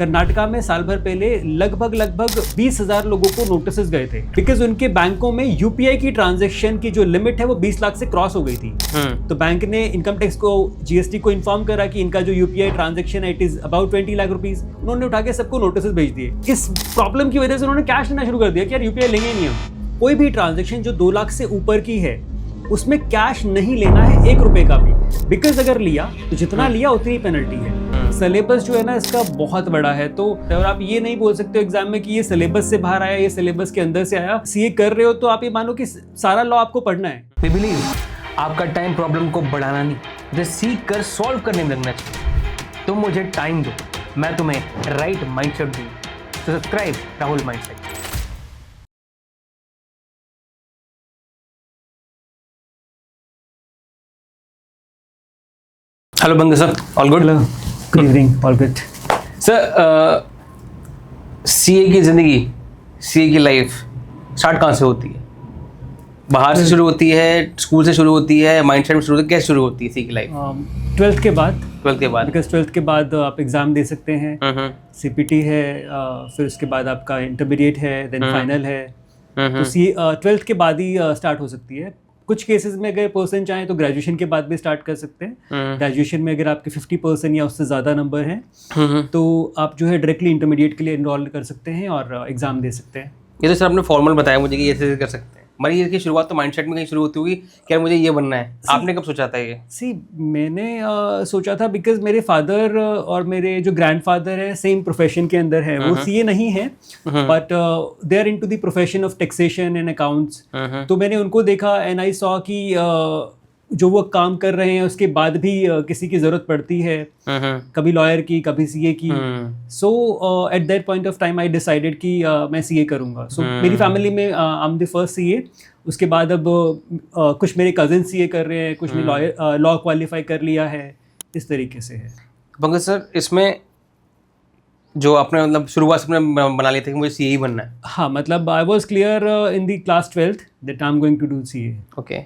कर्नाटका में साल भर पहले लगभग 20,000 लोगों को नोटिसेस गए थे बिकॉज उनके बैंकों में यूपीआई की ट्रांजैक्शन की जो लिमिट है वो 20 लाख से क्रॉस हो गई थी। तो बैंक ने इनकम टैक्स को, जीएसटी को इन्फॉर्म करा कि इनका जो यूपीआई ट्रांजैक्शन है it is about 20 lakh rupees. उन्होंने उठा के सबको नोटिसेस भेज दिए। इस प्रॉब्लम की वजह से उन्होंने कैश लेना शुरू कर दिया कि यार यूपीआई लेंगे नहीं हम। कोई भी ट्रांजेक्शन जो 2 लाख से ऊपर की है उसमें कैश नहीं लेना है 1 रुपए का भी, बिकॉज अगर लिया तो जितना लिया उतनी पेनल्टी है। सिलेबस जो है ना इसका बहुत बड़ा है, तो और आप ये नहीं बोल सकते एग्जाम में कि ये सिलेबस से बाहर आया, ये सिलेबस के अंदर से आया। सीए कर रहे हो तो आप ये मानो कि सारा लॉ आपको पढ़ना है। वी बिलीव आपका टाइम प्रॉब्लम को बढ़ाना नहीं, मुझे सीख कर सॉल्व करने में लगना चाहिए। तुम मुझे टाइम दो, मैं तुम्हें राइट माइंडसेट दूँ। तो सब्सक्राइब राहुल माइंडसेट। हेलो बंगे sir, all good? Hello, good evening, all good. Sir, CA की ज़िंदगी, सीए की लाइफ स्टार्ट कहाँ से होती है? बाहर से शुरू होती है, स्कूल से शुरू होती है, माइंडसेट में शुरू होती है, कैसे शुरू होती है सीए की लाइफ? 12th के बाद। 12th के बाद, बिकॉज 12th के बाद आप एग्ज़ाम दे सकते हैं, सीपीटी है, फिर उसके बाद आपका इंटरमीडिएट है, देन फाइनल है। तो 12th के बाद ही स्टार्ट हो सकती है। कुछ केसेस में अगर पर्सन चाहें तो ग्रेजुएशन के बाद भी स्टार्ट कर सकते हैं। ग्रेजुएशन में अगर आपके 50% या उससे ज़्यादा नंबर हैं तो आप जो है डायरेक्टली इंटरमीडिएट के लिए एनरोल कर सकते हैं और एग्ज़ाम दे सकते हैं। ये तो सर आपने फॉर्मल बताया मुझे कि ऐसे कर सकते हैं। हमारी इसकी शुरुआत तो माइंडसेट में कहीं शुरू होती होगी कि यार मुझे ये बनना है। आपने कब सोचा था ये? मैंने सोचा था बिकॉज मेरे फादर और मेरे जो ग्रैंडफादर है सेम प्रोफेशन के अंदर है। वो सीए नहीं है but they are into the profession of taxation and accounts. तो मैंने उनको देखा एंड आई सॉ कि जो वो काम कर रहे हैं उसके बाद भी किसी की ज़रूरत पड़ती है, कभी लॉयर की, कभी सीए की। So at that point of time I decided कि मैं सीए करूँगा। सो मेरी फैमिली में I am the first CA. उसके बाद अब कुछ मेरे कजिन सीए कर रहे हैं, कुछ ने लॉ क्वालिफाई कर लिया है, इस तरीके से है। पंकज सर, इसमें जो आपने मतलब शुरुआत से बना लिया था कि मुझे सीए ही बनना है? हाँ, मतलब I was clear in the class 12th that I am going to do CA. Okay,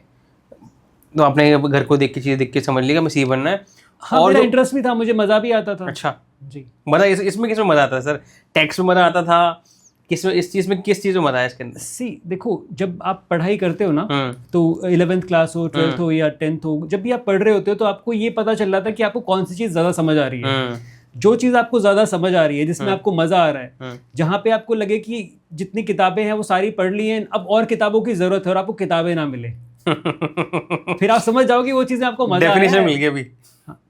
तो आपने घर को देख के, चीज़ें देख के समझ लिया मैं सीए बनना है। हाँ, और मेरा इंटरेस्ट भी था, मुझे मज़ा भी आता था। अच्छा जी। मज़ा इसमें किस में मज़ा आता था सर? टैक्स में मज़ा आता था? किस चीज़ में मज़ा है इसके अंदर? देखो, जब आप पढ़ाई करते हो ना तो 11th क्लास हो, 12th हो या 10th हो, जब भी आप पढ़ रहे होते हो तो आपको ये पता चल रहा था कि आपको कौन सी चीज़ ज़्यादा समझ आ रही है। जो चीज़ आपको ज़्यादा समझ आ रही है, जिसमें आपको मज़ा आ रहा है, जहाँ पे आपको लगे कि जितनी किताबें हैं वो सारी पढ़ ली हैं, अब और किताबों की ज़रूरत है और आपको किताबें ना मिले फिर आप समझ जाओगे वो चीज़ें आपको मज़ा डेफिनेशन मिल गया अभी।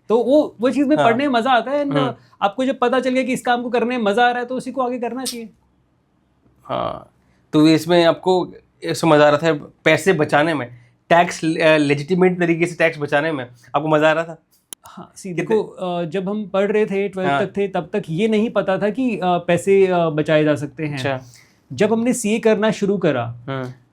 तो वो चीज़ में पढ़ने में मज़ा आता है। आपको जब पता चल गया कि इस काम को करने में मज़ा आ रहा है तो उसी को आगे करना चाहिए। हाँ, तो इसमें आपको समझ आ रहा था पैसे बचाने में, टैक्स लेजिटिमेट तरीके से टैक्स बचाने में आपको मज़ा आ रहा था? हाँ, देखो, जब हम पढ़ रहे थे 12th तक थे तब तक ये नहीं पता था कि पैसे बचाए जा सकते हैं। अच्छा। जब हमने सीए करना शुरू करा,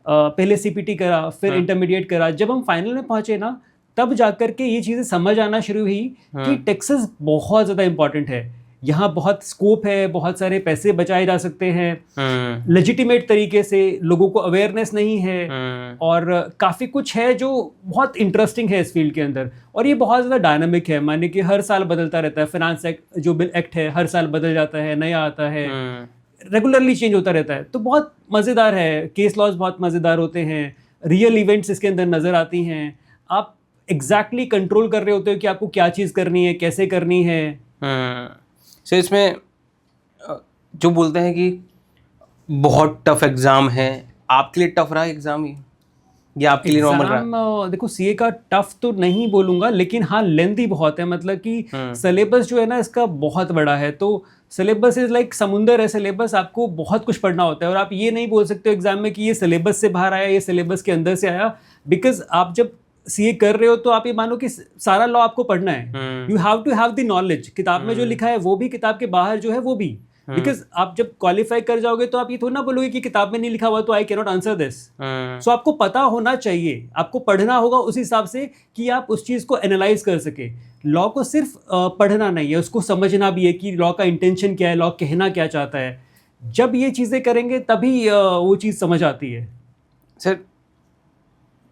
पहले सीपीटी करा, फिर इंटरमीडिएट करा, जब हम फाइनल में पहुंचे ना तब जाकर के ये चीज़ें समझ आना शुरू हुई कि टैक्सेस बहुत ज़्यादा इंपॉर्टेंट है। यहाँ बहुत स्कोप है, बहुत सारे पैसे बचाए जा सकते हैं लेजिटिमेट तरीके से, लोगों को अवेयरनेस नहीं है और काफ़ी कुछ है जो बहुत इंटरेस्टिंग है इस फील्ड के अंदर। और ये बहुत ज़्यादा डायनामिक है, माने कि हर साल बदलता रहता है। फाइनेंस एक्ट जो बिल एक्ट है हर साल बदल जाता है, नया आता है, रेगुलरली चेंज होता रहता है। तो बहुत मज़ेदार है, केस लॉज बहुत मज़ेदार होते हैं, रियल इवेंट्स इसके अंदर नज़र आती हैं। आप एग्जैक्टली कंट्रोल कर रहे होते हो कि आपको क्या चीज़ करनी है, कैसे करनी है। सो इसमें जो बोलते हैं कि बहुत टफ एग्ज़ाम है, आपके लिए टफ रहा एग्ज़ाम ही या आपके लिए नॉर्मल रहा? देखो, सीए का टफ तो नहीं बोलूँगा, लेकिन हाँ लेंथी बहुत है। मतलब कि सिलेबस जो है ना इसका बहुत बड़ा है। तो सिलेबस इज लाइक समुंदर है सिलेबस, आपको बहुत कुछ पढ़ना होता है और आप ये नहीं बोल सकते एग्जाम में कि ये सिलेबस से बाहर आया, ये सिलेबस के अंदर से आया। बिकॉज आप जब सीए कर रहे हो तो आप ये मानो कि सारा लॉ आपको पढ़ना है। You have to have the knowledge. किताब में जो लिखा है वो भी, किताब के बाहर जो है वो भी। बिकॉज आप जब क्वालिफाई कर जाओगे तो आप ये थोड़ा ना बोलोगे कि किताब में नहीं लिखा हुआ तो I can not answer this. So आपको पता होना चाहिए, आपको पढ़ना होगा उस हिसाब से कि आप उस चीज़ को एनालाइज कर सके। लॉ को सिर्फ पढ़ना नहीं है, उसको समझना भी है कि लॉ का इंटेंशन क्या है, लॉ कहना क्या चाहता है। जब ये चीज़ें करेंगे तभी वो चीज़ समझ आती है। सर,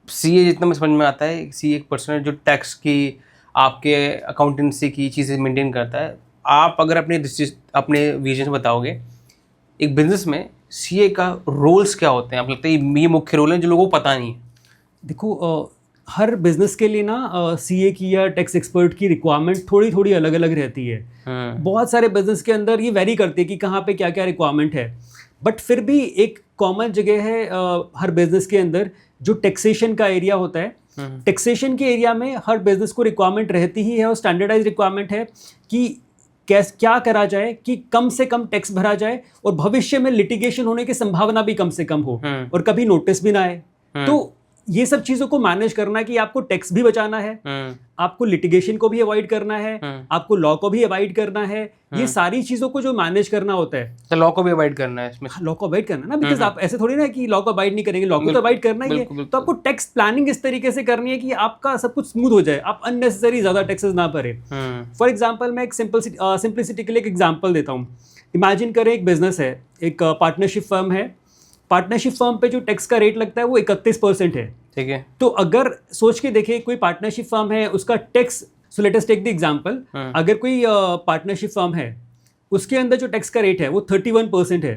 सीए जितना मैं समझ में आता है, सीए एक पर्सन है जो टैक्स की, आपके अकाउंटेंसी की चीज़ें मेंटेन करता है। आप अगर अपने विजन बताओगे एक बिजनेस में सीए का रोल्स क्या होते हैं, आपको लगता है ये मुख्य रोल है जो लोगों को पता नहीं है? देखो हर बिजनेस के लिए ना सीए की या टैक्स एक्सपर्ट की रिक्वायरमेंट थोड़ी थोड़ी अलग अलग रहती है। बहुत सारे बिजनेस के अंदर ये वेरी करती है कि कहाँ पे क्या क्या रिक्वायरमेंट है, बट फिर भी एक कॉमन जगह है हर बिजनेस के अंदर जो टैक्सेशन का एरिया होता है। टैक्सेशन के एरिया में हर बिजनेस को रिक्वायरमेंट रहती ही है और स्टैंडर्डाइज रिक्वायरमेंट है कि क्या करा जाए कि कम से कम टैक्स भरा जाए और भविष्य में लिटिगेशन होने की संभावना भी कम से कम हो और कभी नोटिस भी ना आए। तो ये सब चीजों को मैनेज करना कि आपको टैक्स भी बचाना है, आपको लिटिगेशन को भी अवॉइड करना है, आपको लॉ को भी अवॉइड करना है, ये सारी चीजों को जो मैनेज करना होता है। तो लॉ को भी अवॉइड करना है इसमें? लॉ को अवॉइड करना ना, बिकॉज आप ऐसे थोड़ी ना कि लॉ को अवॉइड नहीं करेंगे, लॉ को तो अवॉइड करना ही है। तो आपको टैक्स प्लानिंग इस तरीके से करनी है कि आपका सब कुछ स्मूथ हो जाए, आप अननेसेसरी ज्यादा टैक्सेस ना भरे। फॉर एग्जाम्पल मैं एक सिंपलिसिटी के लिए एक एग्जाम्पल देता हूँ। इमेजिन करें एक बिजनेस है, एक पार्टनरशिप फर्म है। पार्टनरशिप फर्म पे जो टैक्स का रेट लगता है वो 31% है। ठीक है। तो अगर सोच के देखें कोई पार्टनरशिप फर्म है, उसका tax, so let us take the example, अगर कोई पार्टनरशिप फर्म है उसके अंदर जो टैक्स का रेट है वो 31% है।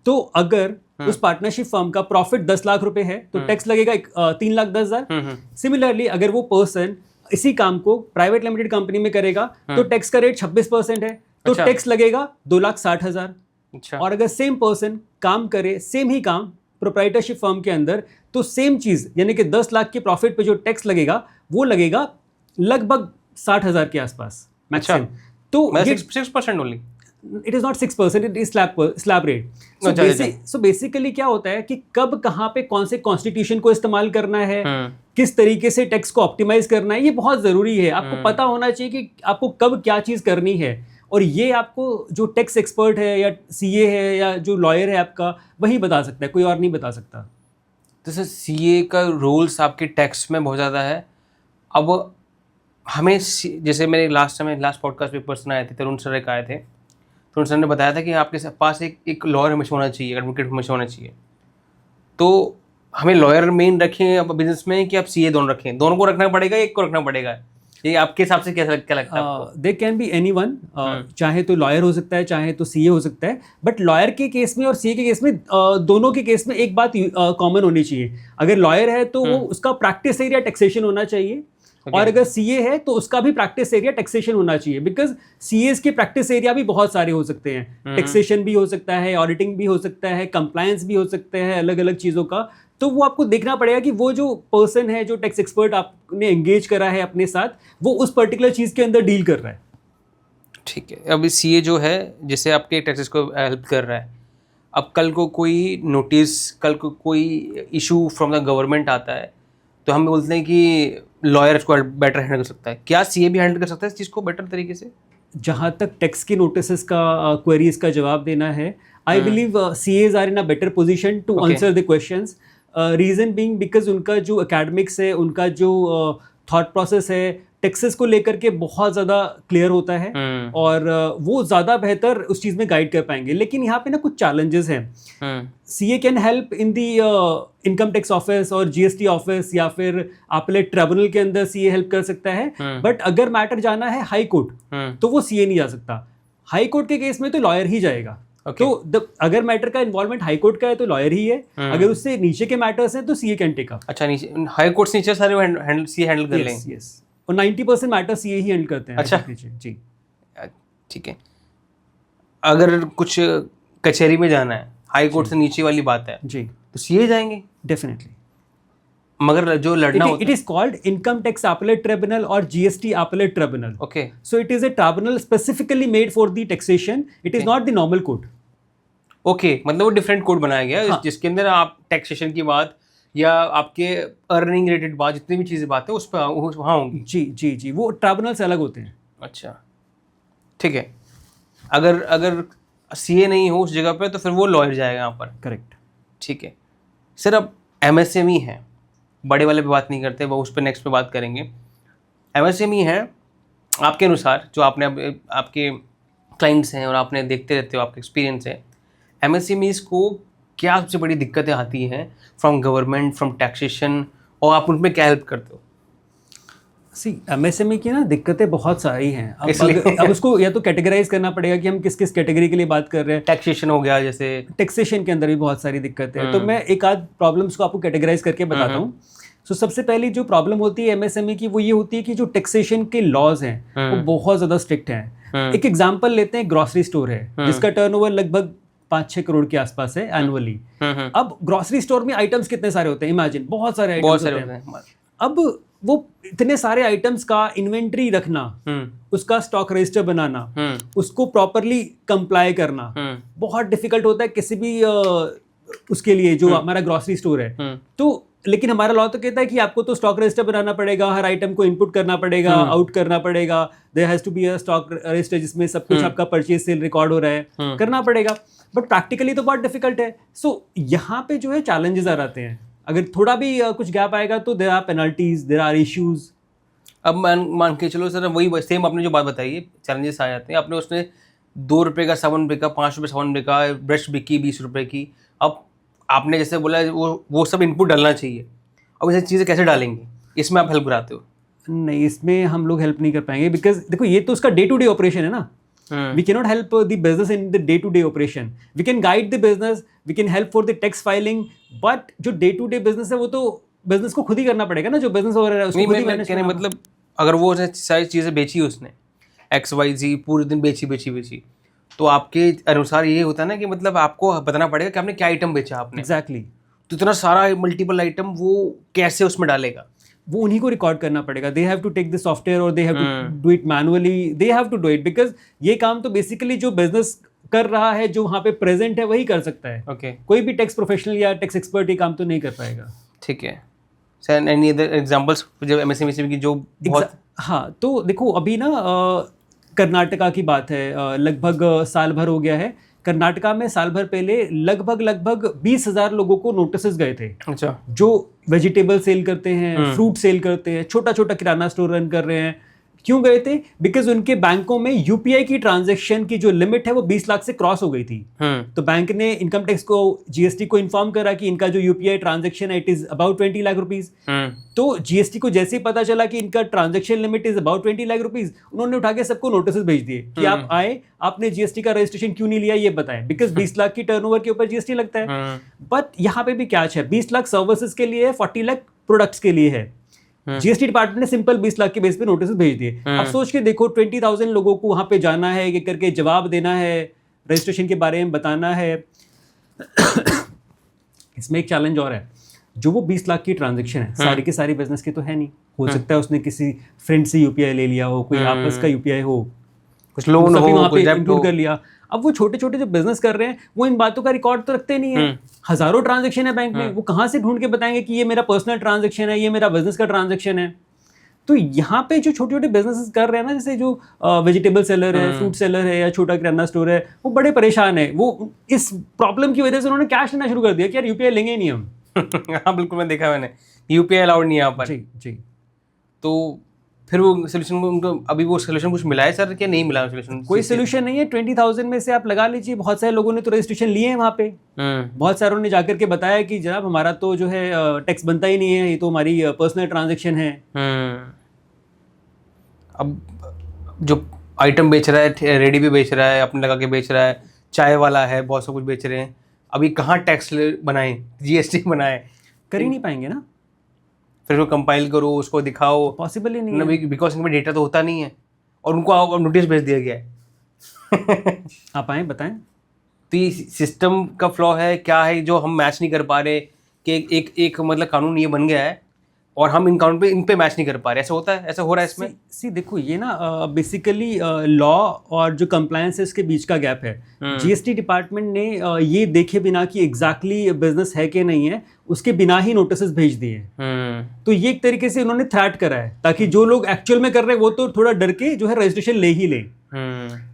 तो अगर उस पार्टनरशिप फर्म का प्रॉफिट 10 लाख रुपए है तो टैक्स लगेगा 3,10,000। सिमिलरली अगर वो पर्सन इसी काम को प्राइवेट लिमिटेड कंपनी में करेगा तो टैक्स का रेट 26% है, तो टैक्स लगेगा 2,60,000। अच्छा। और अगर सेम पर्सन काम करे सेम ही काम प्रोप्राइटरशिप फर्म के अंदर तो सेम चीज यानी कि 10 लाख के प्रॉफिट पे जो टैक्स लगेगा वो लगेगा लगभग 60,000 के आसपास मैक्सिमम। तो 6% only? It is not 6%, it is slab rate. So basically क्या होता है कि कब कहाँ पे कौन से कॉन्स्टिट्यूशन को इस्तेमाल करना है, किस तरीके से टैक्स को ऑप्टिमाइज करना है, ये बहुत जरूरी है। आपको पता होना चाहिए कि आपको कब क्या चीज करनी है, और ये आपको जो टैक्स एक्सपर्ट है या सीए है या जो लॉयर है आपका वही बता सकता है, कोई और नहीं बता सकता। तो सर सीए का रोल्स आपके टैक्स में बहुत ज़्यादा है। अब हमें जैसे मेरे लास्ट पॉडकास्ट में पर्सन आए थे, तरुण सर एक आए थे, तरुण सर ने बताया था कि आपके पास एक लॉयर हमेशा होना चाहिए, एडवोकेट हमेशा होना चाहिए। तो हमें लॉयर मेन रखें अब बिजनेस में कि आप सीए दोनों रखें? दोनों को रखना पड़ेगा, एक को रखना पड़ेगा? ये आपके हिसाब से क्या लगता है आपको? दे कैन बी एनीवन, चाहे तो लॉयर हो सकता है चाहे तो सीए हो सकता है, बट लॉयर के केस में और सीए के केस में दोनों के केस में एक बात कॉमन होनी चाहिए। अगर लॉयर है तो वो उसका प्रैक्टिस एरिया टैक्सेशन होना चाहिए, और अगर सीए है तो उसका भी प्रैक्टिस एरिया टैक्सेशन होना चाहिए, बिकॉज सीएस के प्रैक्टिस एरिया भी बहुत सारे हो सकते हैं। टैक्सेशन भी हो सकता है, ऑडिटिंग भी हो सकता है, कंप्लायंस भी हो सकते हैं, अलग अलग चीज़ों का। तो वो आपको देखना पड़ेगा कि वो जो पर्सन है, जो टैक्स एक्सपर्ट आपने एंगेज करा है अपने साथ, वो उस पर्टिकुलर चीज़ के अंदर डील कर रहा है। ठीक है। अभी सीए जो है जैसे आपके टैक्सेस को हेल्प कर रहा है, अब कल को कोई नोटिस, कल को कोई इशू फ्रॉम द गवर्नमेंट आता है तो हम बोलते हैं कि लॉयर इसको बेटर हैंडल कर सकता है। क्या सीए भी हैंडल कर सकता है इस चीज़ को बेटर तरीके से? जहाँ तक टैक्स की नोटिस का क्वेरीज का जवाब देना है, I believe CAs are in a better position to answer the questions. Reason being because उनका जो एकेडमिक्स है, उनका जो थॉट प्रोसेस है टैक्सेस को लेकर के बहुत ज़्यादा क्लियर होता है, और वो ज़्यादा बेहतर उस चीज़ में गाइड कर पाएंगे। लेकिन यहाँ पे ना कुछ चैलेंजेस हैं। CA can help in the income tax office और जीएसटी ऑफिस, या फिर अपीलेट ट्रिब्यूनल के अंदर सीए हेल्प कर सकता है। बट अगर मैटर जाना है हाई कोर्ट तो वो सीए नहीं जा सकता। हाई कोर्ट के केस में तो लॉयर ही जाएगा। तो अगर मैटर का इन्वॉल्वमेंट हाई कोर्ट का है तो लॉयर ही है, अगर उससे नीचे के मैटर्स हैं तो सीए कैन टेक अप। अच्छा, नीचे हाई कोर्ट से नीचे सारे हैंडल सीए हैंडल कर लेंगे? यस, और 90% मैटर सीए ही हैंडल करते हैं। अच्छा जी, ठीक है। अगर कुछ कचहरी में जाना है, हाई कोर्ट से नीचे वाली बात है जी, तो सीए जाएंगे डेफिनेटली। मगर जो लड़ना होता है, it is called income tax appellate tribunal और GST appellate tribunal. Okay, so it is a tribunal specifically made for the taxation, it is not the normal court. Okay, मतलब वो डिफरेंट कोड बनाया गया है जिसके अंदर आप टैक्सेशन की बात या आपके अर्निंग रिलेटेड बात, जितनी भी चीज़ें बात है उस पर वहाँ होंगी। जी जी जी, वो ट्रिब्यूनल से अलग होते हैं। अच्छा, ठीक है। अगर सीए नहीं हो उस जगह पे तो फिर वो लॉयर जाएगा यहाँ पर? करेक्ट। ठीक है सर। अब एमएसएमई है, बड़े वाले पे बात नहीं करते, वो उस पर नेक्स्ट पे बात करेंगे। एमएसएमई है, आपके अनुसार जो आपने आपके क्लाइंट्स हैं और आपने देखते रहते हो, आपका एक्सपीरियंस है, एमएसएमईज को क्या सबसे बड़ी दिक्कतें आती हैं फ्रॉम गवर्नमेंट, फ्रॉम टैक्सेशन, और आप उनमें क्या हेल्प करते हो? सी एमएसएमई की ना दिक्कतें बहुत सारी हैं। अब उसको या तो कैटेगराइज करना पड़ेगा कि हम किस किस कैटेगरी के लिए बात कर रहे हैं। टैक्सेशन हो गया, जैसे टैक्सेशन के अंदर भी बहुत सारी दिक्कतें हैं, तो मैं एक आध प्रॉब्लम्स को आपको कैटेगराइज करके बताता हूँ। सो सबसे पहली जो प्रॉब्लम होती है एमएसएमई की, वो ये होती है कि जो टैक्सेशन के लॉज हैं वो बहुत ज़्यादा स्ट्रिक्ट हैं। एक एग्जांपल लेते हैं, ग्रॉसरी स्टोर है जिसका टर्नओवर लगभग 5-6 करोड़ के आसपास है एनुअली। अब ग्रॉसरी स्टोर में आइटम्स कितने सारे होते हैं, इमेजिन, बहुत सारे आइटम्स होते हैं। अब वो इतने सारे आइटम्स का इन्वेंट्री रखना, उसका स्टॉक रजिस्टर बनाना, उसको प्रॉपरली कंप्लाई करना बहुत डिफिकल्ट होता है किसी भी उसके लिए जो हमारा ग्रॉसरी स्टोर है। तो लेकिन हमारा लॉ तो कहता है कि आपको तो स्टॉक रजिस्टर बनाना पड़ेगा, हर आइटम को इनपुट करना पड़ेगा, आउट करना पड़ेगा, there has to be a stock register जिसमें सब कुछ आपका परचेज सेल रिकॉर्ड हो रहा है, करना पड़ेगा। बट प्रैक्टिकली तो बहुत डिफिकल्ट है। सो यहाँ पे जो है चैलेंजेस आ जाते हैं। अगर थोड़ा भी कुछ गैप आएगा तो there are penalties, there are issues. अब मान के चलो सर, वही सेम आपने जो बात बताई है, चैलेंजेस आ जाते हैं। आपने उसने 2 रुपये का साबुन बिका, 5 रुपये साबुन बिका, ब्रश बिकी 20 रुपये की। अब आपने जैसे बोला वो सब इनपुट डालना चाहिए। अब ऐसी चीज़ें कैसे डालेंगे, इसमें आप हेल्प कराते हो? नहीं, इसमें हम लोग हेल्प नहीं कर पाएंगे, बिकॉज देखो ये तो उसका डे टू डे ऑपरेशन है ना। We cannot help the business in the day-to-day operation. We can guide the business, we can help for the tax filing, but जो day-to-day business है वो तो business को खुद ही करना पड़ेगा ना, जो business हो रहा है उसको खुद ही मैनेज करना। मतलब अगर वो सारी चीज़ें बेची उसने XYZ पूरे दिन बेची, तो आपके अनुसार ये होता है ना कि मतलब आपको बताना पड़ेगा कि आपने क्या आइटम बेचा आपने। Exactly. तो इतना सारा मल्टीपल आइटम वो कैसे उसमें डालेगा? वो उन्हीं को रिकॉर्ड करना पड़ेगा। They have to take the software और they have to do it manually, they have to do it, because ये काम तो बेसिकली जो बिजनेस कर रहा है, जो वहाँ पे प्रेजेंट है, वही कर सकता है। ओके, कोई भी टैक्स प्रोफेशनल या टैक्स एक्सपर्ट ये काम तो नहीं कर पाएगा। ठीक है सर। एनी अदर एग्जांपल्स जब एमएसएमई की जो बहुत हाँ, तो देखो अभी ना कर्नाटका की बात है, लगभग साल भर हो गया है। कर्नाटका में साल भर पहले लगभग 20,000 लोगों को नोटिसेस गए थे। अच्छा, जो वेजिटेबल सेल करते हैं, फ्रूट सेल करते हैं, छोटा छोटा किराना स्टोर रन कर रहे हैं। क्यों गए थे? बिकॉज उनके बैंकों में यूपीआई की ट्रांजैक्शन की जो लिमिट है वो 20 लाख से क्रॉस हो गई थी। तो बैंक ने इनकम टैक्स को, जीएसटी को इन्फॉर्म करा कि इनका जो यूपीआई ट्रांजैक्शन है it is about 20 lakh rupees. तो जीएसटी को जैसे ही पता चला कि इनका transaction limit is about 20 lakh rupees, उन्होंने उठा के सबको नोटिस भेज दिए कि आप आए, आपने जीएसटी का रजिस्ट्रेशन क्यों नहीं लिया ये बताएं, बिकॉज 20 लाख की टर्नओवर के ऊपर जीएसटी लगता है। बट यहाँ पे भी कैच है, 20 लाख सर्विसेज के लिए है, 40 लाख प्रोडक्ट्स के लिए है। जीएसटी डिपार्टमेंट ने सिंपल 20 लाख के बेस पे नोटिस भेज दिए। अब सोच के देखो, 20,000 लोगों को वहां पे जाना है, ये करके जवाब देना है, रजिस्ट्रेशन के बारे में बताना है। इसमें एक चैलेंज और है, जो वो 20 लाख की ट्रांजैक्शन है सारी की सारी बिजनेस की तो है नहीं। हो सकता है उसने किसी फ्रेंड से यूपीआई ले लिया हो, कोई आपस का यूपीआई हो, कुछ लोन हो, वहां पे कुछ इंक्लूड कर लिया। अब वो छोटे छोटे जो बिजनेस कर रहे हैं वो इन बातों का रिकॉर्ड तो रखते नहीं है। हजारों ट्रांजैक्शन है बैंक में, वो कहाँ से ढूंढ के बताएंगे कि ये मेरा पर्सनल ट्रांजैक्शन है, ये मेरा बिजनेस का ट्रांजैक्शन है। तो यहाँ पे जो छोटे छोटे बिजनेसेस कर रहे हैं ना, जैसे जो वेजिटेबल सेलर है, फ्रूट सेलर है या छोटा किराना स्टोर है, वो बड़े परेशान है। वो इस प्रॉब्लम की वजह से उन्होंने कैश लेना शुरू कर दिया कि यार यूपीआई लेंगे ही नहीं हम। हाँ बिल्कुल, मैं देखा, मैंने यूपीआई अलाउड नहीं है यहाँ पर। जी जी। तो फिर वो सोल्यूशन उनको अभी वो सोल्यूशन कुछ मिला है सर क्या नहीं मिला सोल्यूशन? कोई सोल्यूशन नहीं है। 20,000 में से आप लगा लीजिए, बहुत सारे लोगों ने तो रजिस्ट्रेशन लिए हैं वहाँ पे। बहुत सारों ने जाकर के बताया कि जनाब हमारा तो जो है टैक्स बनता ही नहीं है, ये तो हमारी पर्सनल ट्रांजैक्शन है। अब जो आइटम बेच रहा है, रेडी भी बेच रहा है, अपने लगा के बेच रहा है, चाय वाला है, बहुत सब कुछ बेच रहे हैं, अभी कहाँ टैक्स बनाए, जीएसटी बनाए? कर ही नहीं पाएंगे ना। फिर उसको कंपाइल करो, उसको दिखाओ, पॉसिबल ही नहीं है, बिकॉज इनमें डेटा तो होता नहीं है और उनको नोटिस भेज दिया गया है। आप आए बताएं। तो ये सिस्टम का फ्लॉ है क्या है जो हम मैच नहीं कर पा रहे कि एक मतलब कानून ये बन गया है और हम इन पे मैच नहीं कर पा रहे? ऐसा होता है, ऐसा हो रहा है इसमें? सी देखो ये ना बेसिकली लॉ और जो कंप्लायंस है इसके बीच का गैप है। जीएसटी डिपार्टमेंट ने ये देखे बिना कि एग्जैक्टली बिजनेस है कि नहीं है, उसके बिना ही नोटिस भेज दिए। तो ये एक तरीके से उन्होंने थ्रेट करा है ताकि जो लोग एक्चुअल में कर रहे हैं वो तो थोड़ा डर के जो है रजिस्ट्रेशन ले ही ले।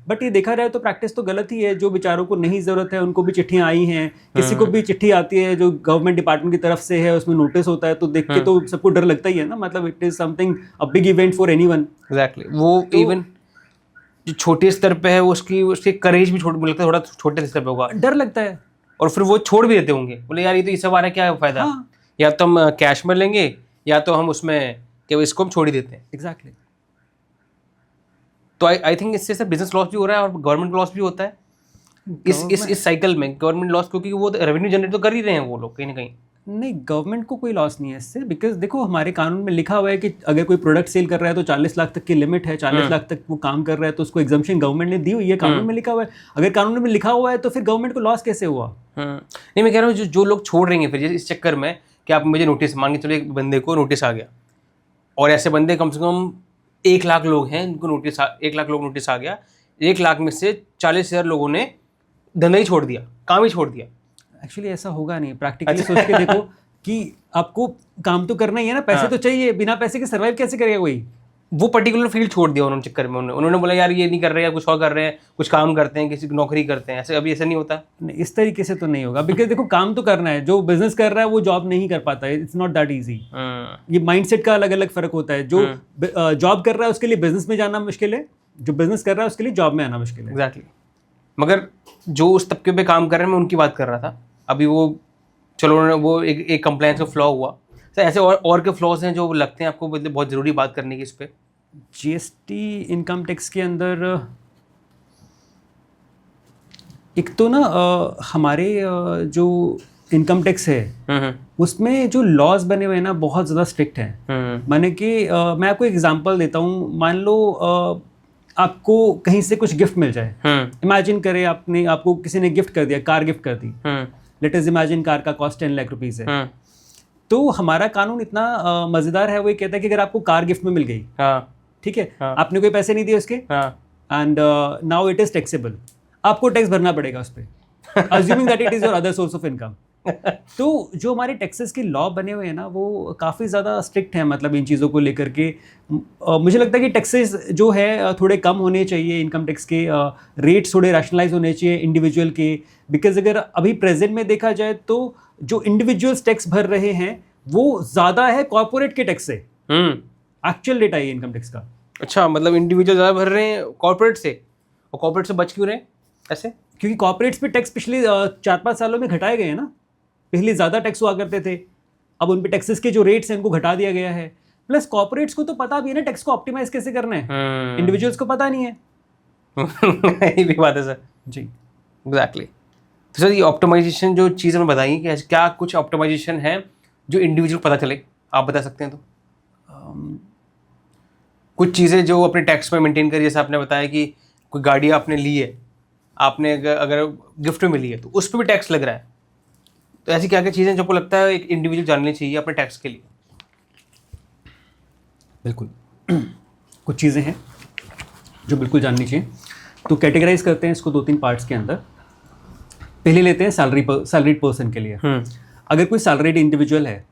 बट ये देखा जाए तो प्रैक्टिस तो गलत ही है। जो बेचारों को नहीं जरूरत है उनको भी चिट्ठियां आई हैं, किसी को भी चिट्ठी आती है जो गवर्नमेंट डिपार्टमेंट की तरफ से है, उसमें नोटिस होता है तो देख के तो सबको डर लगता ही है ना। मतलब it is something a big event for anyone. Exactly. वो तो, इवन जो छोटे स्तर पे है उसकी करेज भी मुझे लगता है थोड़ा छोटे स्तर पे होगा, डर लगता है और फिर वो छोड़ भी देते होंगे, बोले यार ये तो इस सब आ रहा है, क्या फायदा। या तो हम कैश में लेंगे या तो हम उसमें कि वो इसको हम छोड़ ही देते हैं। एग्जैक्टली। तो आई थिंक इससे सर बिजनेस लॉस भी हो रहा है और गवर्नमेंट लॉस भी होता है इस साइकिल में। गवर्नमेंट लॉस क्योंकि वो रेवेन्यू जनरेट तो कर ही रहे हैं वो लोग कहीं ना कहीं। नहीं, गवर्नमेंट को कोई लॉस नहीं है इससे, बिकॉज देखो हमारे कानून में लिखा हुआ है कि अगर कोई प्रोडक्ट सेल कर रहा है तो 40 लाख तक की लिमिट है, 40 लाख तक वो काम कर रहा है तो उसको एग्जम्पशन गवर्नमेंट ने दी हुई है, कानून में लिखा हुआ है। अगर कानून में लिखा हुआ है तो फिर गवर्नमेंट को लॉस कैसे हुआ? नहीं, मैं कह रहा हूँ जो लोग छोड़ रहे हैं फिर इस चक्कर में कि आप मुझे नोटिस, मान के चलो एक बंदे को नोटिस आ गया, और ऐसे बंदे कम से कम 1 लाख लोग हैं उनको नोटिस 1 लाख लोग नोटिस आ गया, 1 लाख में से 40,000 लोगों ने धंधा ही छोड़ दिया, काम ही छोड़ दिया। एक्चुअली ऐसा होगा नहीं, प्रैक्टिकली सोच के देखो कि आपको काम तो करना ही है ना, पैसे तो चाहिए, बिना पैसे के सर्वाइव कैसे करेगा कोई? वो पर्टिकुलर फील्ड छोड़ दिया उन्होंने चक्कर में, उन्होंने बोला यार ये नहीं कर रहे हैं, कुछ और कर रहे हैं, कुछ काम करते हैं, किसी की नौकरी करते हैं। ऐसे अभी ऐसा नहीं होता। नहीं, इस तरीके से तो नहीं होगा, बिकॉज देखो काम तो करना है, जो बिजनेस कर रहा है वो जॉब नहीं कर पाता है, इट्स नॉट दैट इजी। ये माइंडसेट का अलग अलग फर्क होता है। जो जॉब कर रहा है उसके लिए बिजनेस में जाना मुश्किल है, जो बिजनेस कर रहा है उसके लिए जॉब में आना मुश्किल है। एग्जैक्टली। मगर जो उस तबके पे काम कर रहे हैं मैं उनकी बात कर रहा था अभी। वो चलो उन्होंने वो एक कंप्लायंस का फ्लॉ हुआ। सर ऐसे और के फ्लॉज हैं जो लगते हैं आपको मतलब बहुत ज़रूरी बात करने की इस पर? जीएसटी इनकम टैक्स के अंदर एक तो ना हमारे जो इनकम टैक्स है उसमें जो लॉज बने हुए हैं ना बहुत ज़्यादा स्ट्रिक्ट हैं। माने कि मैं आपको एग्जांपल देता हूँ। मान लो आपको कहीं से कुछ गिफ्ट मिल जाए। इमेजिन करें आपको किसी ने गिफ्ट कर दिया, कार गिफ्ट कर दी। लेट अस इमेजिन कार का कॉस्ट 10 लाख रुपीज़ है। तो हमारा कानून इतना मज़ेदार है, वो ये कहता है कि अगर आपको कार गिफ्ट में मिल गई, ठीक है, आपने कोई पैसे नहीं दिए उसके, and now it is taxable, आपको टैक्स भरना पड़ेगा उस पर, assuming that it is your other source of income. तो जो हमारे टैक्सेस के लॉ बने हुए हैं ना वो काफ़ी ज़्यादा स्ट्रिक्ट हैं, मतलब इन चीज़ों को लेकर के। मुझे लगता है कि टैक्सेस जो है थोड़े कम होने चाहिए, इनकम टैक्स के रेट्स थोड़े रैशनलाइज होने चाहिए इंडिविजुअल के। बिकॉज अगर अभी प्रेजेंट में देखा जाए तो जो इंडिविजुअल्स टैक्स भर रहे हैं वो ज़्यादा है कॉर्पोरेट के टैक्स से। एक्चुअल डेटा है इनकम टैक्स का। अच्छा, मतलब इंडिविजुअल ज़्यादा भर रहे हैं कॉर्पोरेट से, और कॉर्पोरेट से बच क्यों रहे हैं ऐसे? क्योंकि कॉर्पोरेट्स पे टैक्स पिछले 4-5 सालों में घटाए गए हैं ना। पहले ज़्यादा टैक्स हुआ करते थे, अब उन पे टैक्सेस के जो रेट्स हैं उनको घटा दिया गया है। प्लस कॉर्पोरेट्स को तो पता भी है ना टैक्स को ऑप्टिमाइज कैसे करना है, इंडिविजुअल्स को पता नहीं है। ये भी बात है सर जी, एग्जैक्टली। तो सर ये ऑप्टिमाइजेशन जो चीज़ हमें बताइए कि क्या कुछ ऑप्टिमाइजेशन है जो इंडिविजुअल पता चले, आप बता सकते हैं? तो कुछ चीज़ें जो अपने टैक्स में मेंटेन करिए, जैसे आपने बताया कि कोई गाड़ी आपने ली है, आपने अगर गिफ्ट में मिली है तो उस पर भी टैक्स लग रहा है। तो ऐसी क्या क्या चीज़ें जो आपको लगता है एक इंडिविजुअल जाननी चाहिए अपने टैक्स के लिए? बिल्कुल कुछ चीज़ें हैं जो बिल्कुल जाननी चाहिए। तो कैटेगराइज करते हैं इसको 2-3 पार्ट्स के अंदर। पहले लेते हैं सैलरीड पर्सन के लिए। अगर कोई सैलरीड इंडिविजुअल है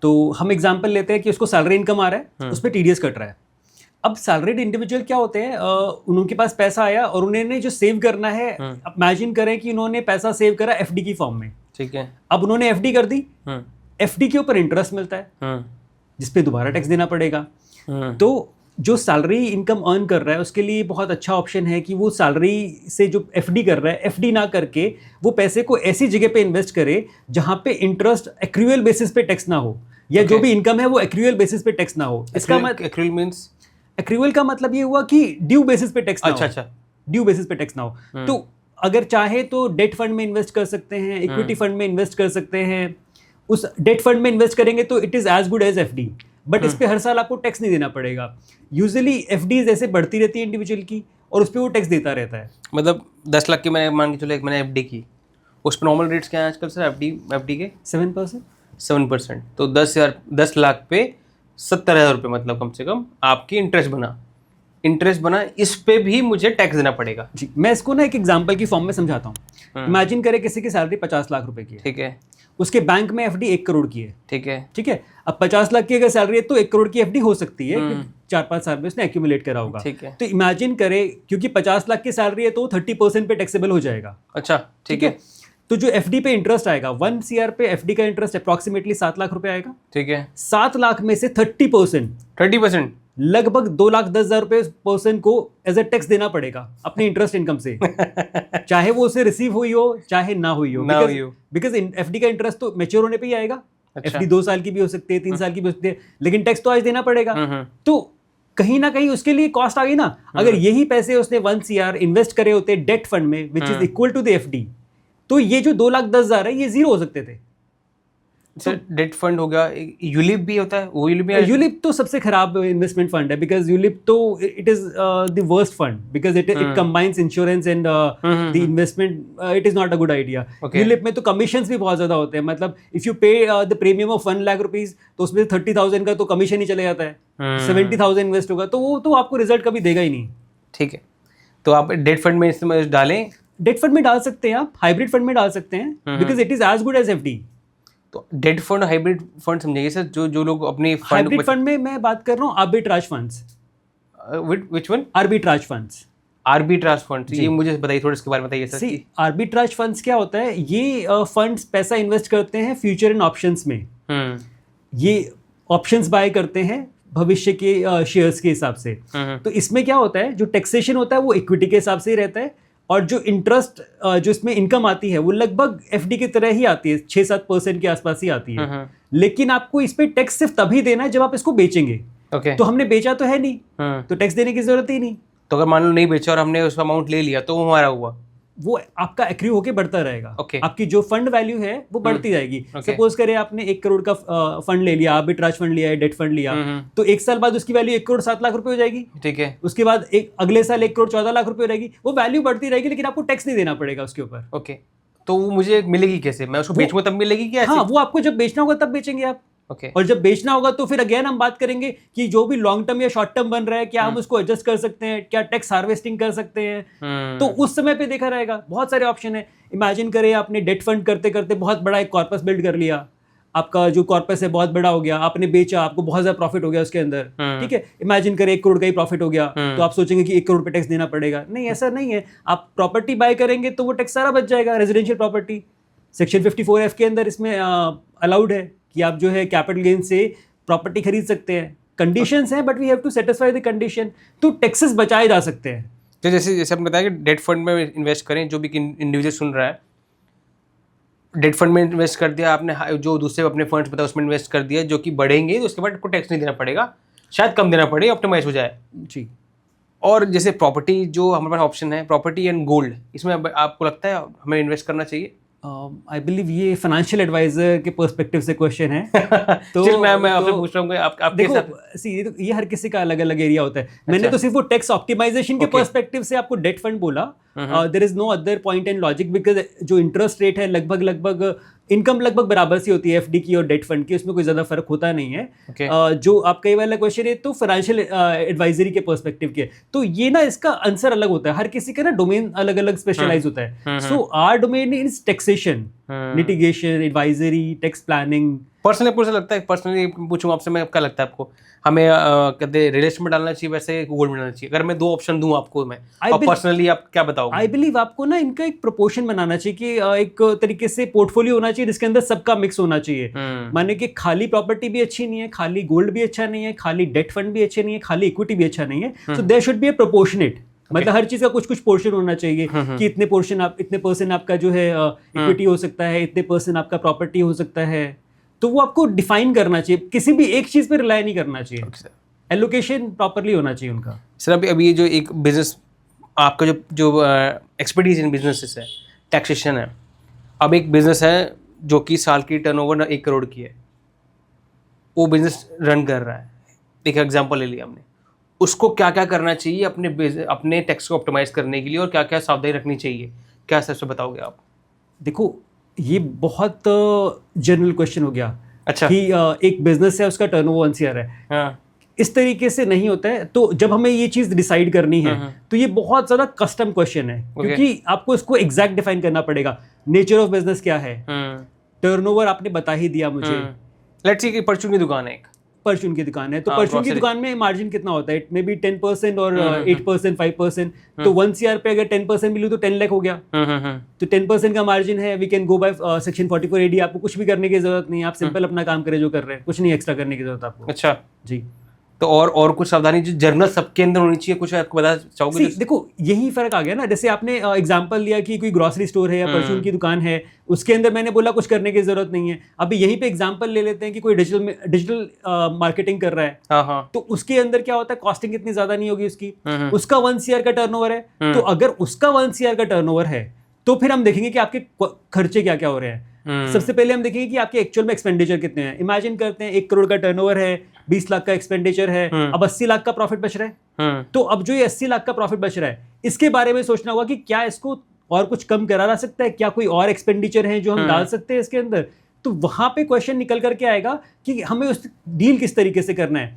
तो हम एग्जांपल लेते हैं कि उसको सैलरी इनकम आ रहा है, उस पर टीडीएस कट रहा है। अब सैलरीड इंडिविजुअल क्या होते हैं, उनके पास पैसा आया और उन्होंने जो सेव करना है, इमेजिन करें कि उन्होंने पैसा सेव करा एफडी की फॉर्म में। ठीक है। अब उन्होंने एफडी कर दी, एफडी के ऊपर इंटरेस्ट मिलता है जिसपे दोबारा टैक्स देना पड़ेगा। तो जो सैलरी इनकम अर्न कर रहा है उसके लिए बहुत अच्छा ऑप्शन है कि वो सैलरी से जो एफडी कर रहा है, एफडी ना करके वो पैसे को ऐसी जगह पे इन्वेस्ट करे जहां पे इंटरेस्ट एक्रूअल बेसिस पे टैक्स ना हो, या जो भी इनकम है वो एक्रूअल बेसिस पे टैक्स ना हो। इसका मतलब एक्रूअल मींस, एक्रूअल का मतलब ये हुआ कि ड्यू बेसिस पे टैक्स ना हो। अच्छा, ड्यू बेसिस पे टैक्स ना हो। तो अगर चाहे तो डेट फंड में इन्वेस्ट कर सकते हैं, इक्विटी फंड में इन्वेस्ट कर सकते हैं। उस डेट फंड में इन्वेस्ट करेंगे तो it is as good as FD, but इस पे हर साल आपको टैक्स नहीं देना पड़ेगा। यूजुअली एफडीज ऐसे बढ़ती रहती है इंडिविजुअल की और उस पर वो टैक्स देता रहता है। मतलब 10 लाख की मैंने मान के चलो एक मैंने एफडी की, उस पर नॉर्मल रेट्स क्या है आजकल सर एफडी के? 7%। तो 10 लाख पे 70,000 रुपये, मतलब कम से कम आपकी इंटरेस्ट बना, इस पे भी मुझे टैक्स देना पड़ेगा। जी, मैं इसको ना एक एग्जांपल की फॉर्म में समझाता हूँ। इमेजिन करें किसी की सैलरी 50 लाख रुपए की है, ठीक है, उसके बैंक में एफडी 1 करोड़ की है, ठीक है। अब 50 लाख की अगर सैलरी है तो 1 करोड़ की एफडी हो सकती है, 4-5 साल में उसने एक्यूमुलेट करा होगा। ठीक है। तो इमेजिन करें क्योंकि 50 लाख की सैलरी है तो 30% पे टैक्सेबल हो जाएगा। अच्छा, ठीक है। तो जो एफडी पे इंटरेस्ट आएगा 1 CR पे एफडी का इंटरेस्ट अप्रॉक्सीमेटली 7 लाख रुपए आएगा। ठीक है। 7 लाख में से 30% लगभग 2,10,000 रुपए पर्सन को एज ए टैक्स देना पड़ेगा अपने इंटरेस्ट इनकम से, चाहे वो उसे रिसीव हुई हो चाहे ना हुई हो। बिकॉज एफडी का इंटरेस्ट तो मैच्योर होने पे ही आएगा। अच्छा। एफडी 2 साल की भी हो सकती है, 3 साल की भी हो सकती है, लेकिन टैक्स तो आज देना पड़ेगा। तो कहीं ना कहीं उसके लिए कॉस्ट आ गई ना। अगर यही पैसे उसने 1 CR इन्वेस्ट करे होते डेट फंड में which is equal to the FD, तो ये जो 2,10,000 है ये जीरो हो सकते थे। सर डेट फंड हो गया, यूलिप भी होता है, वो यूलिप तो सबसे खराब इन्वेस्टमेंट फंड है, बिकॉज यूलिप तो it is the worst fund, because it combines insurance and the investment, it is not a good idea. ULIP में तो कमीशंस भी बहुत ज्यादा होते हैं, मतलब इफ यू पे the premium of 1 lakh rupees तो उसमें 30,000 का तो कमीशन ही चले जाता है, 70,000 इन्वेस्ट होगा तो वो तो आपको रिजल्ट कभी देगा ही नहीं। ठीक है, तो आप डेट फंड में इसमें डालें, डेट फंड में डाल सकते हैं, आप हाइब्रिड फंड में डाल सकते हैं, because it is as good as FD. तो डेट फंड हाइब्रिड फंड समझिए सर, जो लोग अपनी हाइब्रिड फंड में मैं बात कर रहा हूँ arbitrage funds. Which one? Arbitrage funds. Arbitrage funds, ये मुझे बताइए, थोड़ा इसके बारे में बताइए सर। सी आर्बिट्राज फंड्स क्या होता है, ये फंड्स पैसा इन्वेस्ट करते हैं फ्यूचर एंड ऑप्शंस में। ये ऑप्शंस बाय करते हैं भविष्य के शेयर्स के हिसाब से। तो इसमें क्या होता है, जो टैक्सेशन होता है वो इक्विटी के हिसाब से ही रहता है, और जो इंटरेस्ट जो इसमें इनकम आती है वो लगभग एफडी की तरह ही आती है, 6-7% के आसपास ही आती है। लेकिन आपको इस पे टैक्स सिर्फ तभी देना है जब आप इसको बेचेंगे। तो हमने बेचा तो है नहीं, तो टैक्स देने की जरूरत ही नहीं। तो अगर मान लो नहीं बेचा और हमने उसका अमाउंट ले लिया तो वो हमारा हुआ, वो आपका एक्रू होके बढ़ता रहेगा। आपकी जो फंड वैल्यू है वो बढ़ती जाएगी। सपोज करें आपने 1 करोड़ का फंड ले लिया, आर्बिट्राज फंड लिया है, डेट फंड लिया, तो 1 साल बाद उसकी वैल्यू 1 करोड़ 7 लाख रुपए हो जाएगी। ठीक है, उसके बाद अगले साल 1 करोड़ 14 लाख रुपए हो जाएगी। वो वैल्यू बढ़ती रहेगी, लेकिन आपको टैक्स नहीं देना पड़ेगा उसके ऊपर। ओके, तो वो मुझे मिलेगी कैसे? मैं उसको बेचूंगा तब मिलेगी क्या? हाँ, वो आपको जब बेचना होगा तब बेचेंगे आप। और जब बेचना होगा तो फिर अगेन हम बात करेंगे कि जो भी लॉन्ग टर्म या शॉर्ट टर्म बन रहा है, क्या हम उसको एडजस्ट कर सकते हैं, क्या टैक्स हार्वेस्टिंग कर सकते हैं। तो उस समय पे देखा रहेगा, बहुत सारे ऑप्शन है। इमेजिन करें आपने डेट फंड करते करते बहुत बड़ा एक कॉर्पस बिल्ड कर लिया, आपका जो कॉर्पस है बहुत बड़ा हो गया, आपने बेचा, आपको बहुत ज्यादा प्रॉफिट हो गया उसके अंदर। ठीक है, इमेजिन करें 1 करोड़ का ही प्रॉफिट हो गया, तो आप सोचेंगे कि 1 करोड़ पे टैक्स देना पड़ेगा। नहीं, ऐसा नहीं है। आप प्रॉपर्टी बाय करेंगे तो वो टैक्स सारा बच जाएगा। रेजिडेंशियल प्रॉपर्टी सेक्शन 54F के अंदर इसमें अलाउड है कि आप जो है कैपिटल गेन से प्रॉपर्टी खरीद सकते हैं। कंडीशंस हैं, but we have to satisfy the condition, तो टैक्सेस बचाए जा सकते हैं। तो जैसे आपने बताया कि डेट फंड में इन्वेस्ट करें, जो भी इंडिविजुअल सुन रहा है, डेट फंड में इन्वेस्ट कर दिया आपने, जो दूसरे अपने फंड्स बताया उसमें इन्वेस्ट कर दिया, जो कि बढ़ेंगे तो उसके बाद आपको टैक्स नहीं देना पड़ेगा, शायद कम देना पड़े, ऑप्टिमाइज हो जाए जी। और जैसे प्रॉपर्टी, जो हमारे पास ऑप्शन है प्रॉपर्टी एंड गोल्ड, इसमें आपको लगता है हमें इन्वेस्ट करना चाहिए? आई बिलीव ये फाइनेंशियल एडवाइजर के पर्सपेक्टिव से क्वेश्चन है। तो मैं आपसे पूछ रहा हूँ आप देखो, ये हर किसी का अलग अलग एरिया होता है। मैंने तो सिर्फ वो टैक्स ऑप्टिमाइजेशन के पर्सपेक्टिव से आपको डेट फंड बोला। There is no other point and logic, because जो इंटरेस्ट रेट है लगभग इनकम लगभग बराबर सी होती है एफडी की और डेट फंड की, उसमें कोई ज्यादा फर्क होता नहीं है। जो आपका ये वाला क्वेश्चन है तो फाइनेंशियल एडवाइजरी के पर्सपेक्टिव के, तो ये ना इसका आंसर अलग होता है। हर किसी का ना डोमेन अलग अलग स्पेशलाइज होता है। So our domain is taxation, litigation, advisory, tax planning. Personally लगता है, पर्सनली पूछूं आपसे, मैं क्या लगता है आपको, हमें कहते रियल एस्टेट में डालना चाहिए वैसे गोल्ड में डालना चाहिए? अगर मैं 2 ऑप्शन दूं आपको, मैं और पर्सनली आप क्या बताओगे? आई बिलीव आपको ना इनका एक प्रोपोर्शन बनाना चाहिए कि एक तरीके से पोर्टफोलियो होना चाहिए जिसके अंदर सबका मिक्स होना चाहिए। माने कि खाली प्रॉपर्टी भी अच्छी नहीं है, खाली गोल्ड भी अच्छा नहीं है, खाली डेट फंड भी अच्छे नहीं है, खाली इक्विटी भी अच्छा नहीं है। So there should be a proportionate, मतलब हर चीज का कुछ कुछ पोर्शन होना चाहिए कि इतने परसेंट आपका जो है इक्विटी हो सकता है, इतने परसेंट आपका प्रॉपर्टी हो सकता है। तो वो आपको डिफाइन करना चाहिए, किसी भी एक चीज पे रिलाई नहीं करना चाहिए। एलोकेशन प्रॉपर्ली होना चाहिए उनका। सर अभी ये जो एक बिजनेस आपका जो एक्सपर्टीज इन बिजनेसेस है, टैक्सेशन है, अब एक बिजनेस है जो कि साल की टर्नओवर 1 करोड़ की है, वो बिजनेस रन कर रहा है, एक एग्जांपल ले लिया हमने, उसको क्या क्या करना चाहिए अपने टैक्स को ऑप्टिमाइज करने के लिए, और क्या क्या सावधानी रखनी चाहिए, क्या सबसे बताओगे आप? देखो, ये बहुत जनरल क्वेश्चन हो गया। अच्छा। कि एक बिजनेस है, उसका टर्नओवर 1 CR है। हाँ। इस तरीके से नहीं होता है। तो जब हमें ये चीज डिसाइड करनी है तो ये बहुत ज्यादा कस्टम क्वेश्चन है, क्योंकि आपको इसको एग्जैक्ट डिफाइन करना पड़ेगा। नेचर ऑफ बिजनेस क्या है, टर्नओवर आपने बता ही दिया मुझे। लेट्स से कि परचून की दुकान है, परचून की दुकान है, तो परचून की दुकान में मार्जिन कितना होता है? इट मे बी 10% और 8%, 5%। तो 1 CR पे अगर 10% मिलू तो 10 लाख हो गया। तो 10% का मार्जिन है, we can go by section 44 AD। आपको कुछ भी करने की जरूरत नहीं है, आप सिंपल अपना काम करें जो कर रहे हैं, कुछ नहीं एक्स्ट्रा करने की जरूरत आपको। अच्छा जी। तो और कुछ सावधानी जो जर्नल सबके अंदर होनी चाहिए, कुछ आपको बता चाहोगे? देखो यही फर्क आ गया ना, जैसे आपने एग्जांपल लिया कि कोई ग्रोसरी स्टोर है या परफ्यूम की दुकान है, उसके अंदर मैंने बोला कुछ करने की जरूरत नहीं है। अभी यहीं पे एग्जांपल ले लेते हैं कि कोई डिजिटल मार्केटिंग कर रहा है, हाँ। तो उसके अंदर क्या होता है, कॉस्टिंग इतनी ज्यादा नहीं होगी उसकी, उसका 1 CR का टर्नओवर है, तो अगर उसका 1 CR का टर्नओवर है तो फिर हम देखेंगे कि आपके खर्चे क्या क्या हो रहे हैं। सबसे पहले हम देखेंगे कि आपके एक्चुअल में एक्सपेंडिचर कितने हैं। इमेजिन करते हैं 1 करोड़ का टर्नओवर है, 20 लाख का एक्सपेंडिचर है, अब 80 लाख का प्रॉफिट बच रहा है। तो अब जो ये 80 लाख का प्रॉफिट बच रहा है, इसके बारे में सोचना होगा कि क्या इसको और कुछ कम करा जा सकता है, क्या कोई और एक्सपेंडिचर है जो हम डाल सकते हैं इसके अंदर। तो वहां पे क्वेश्चन निकल करके आएगा कि हमें उस डील किस तरीके से करना है।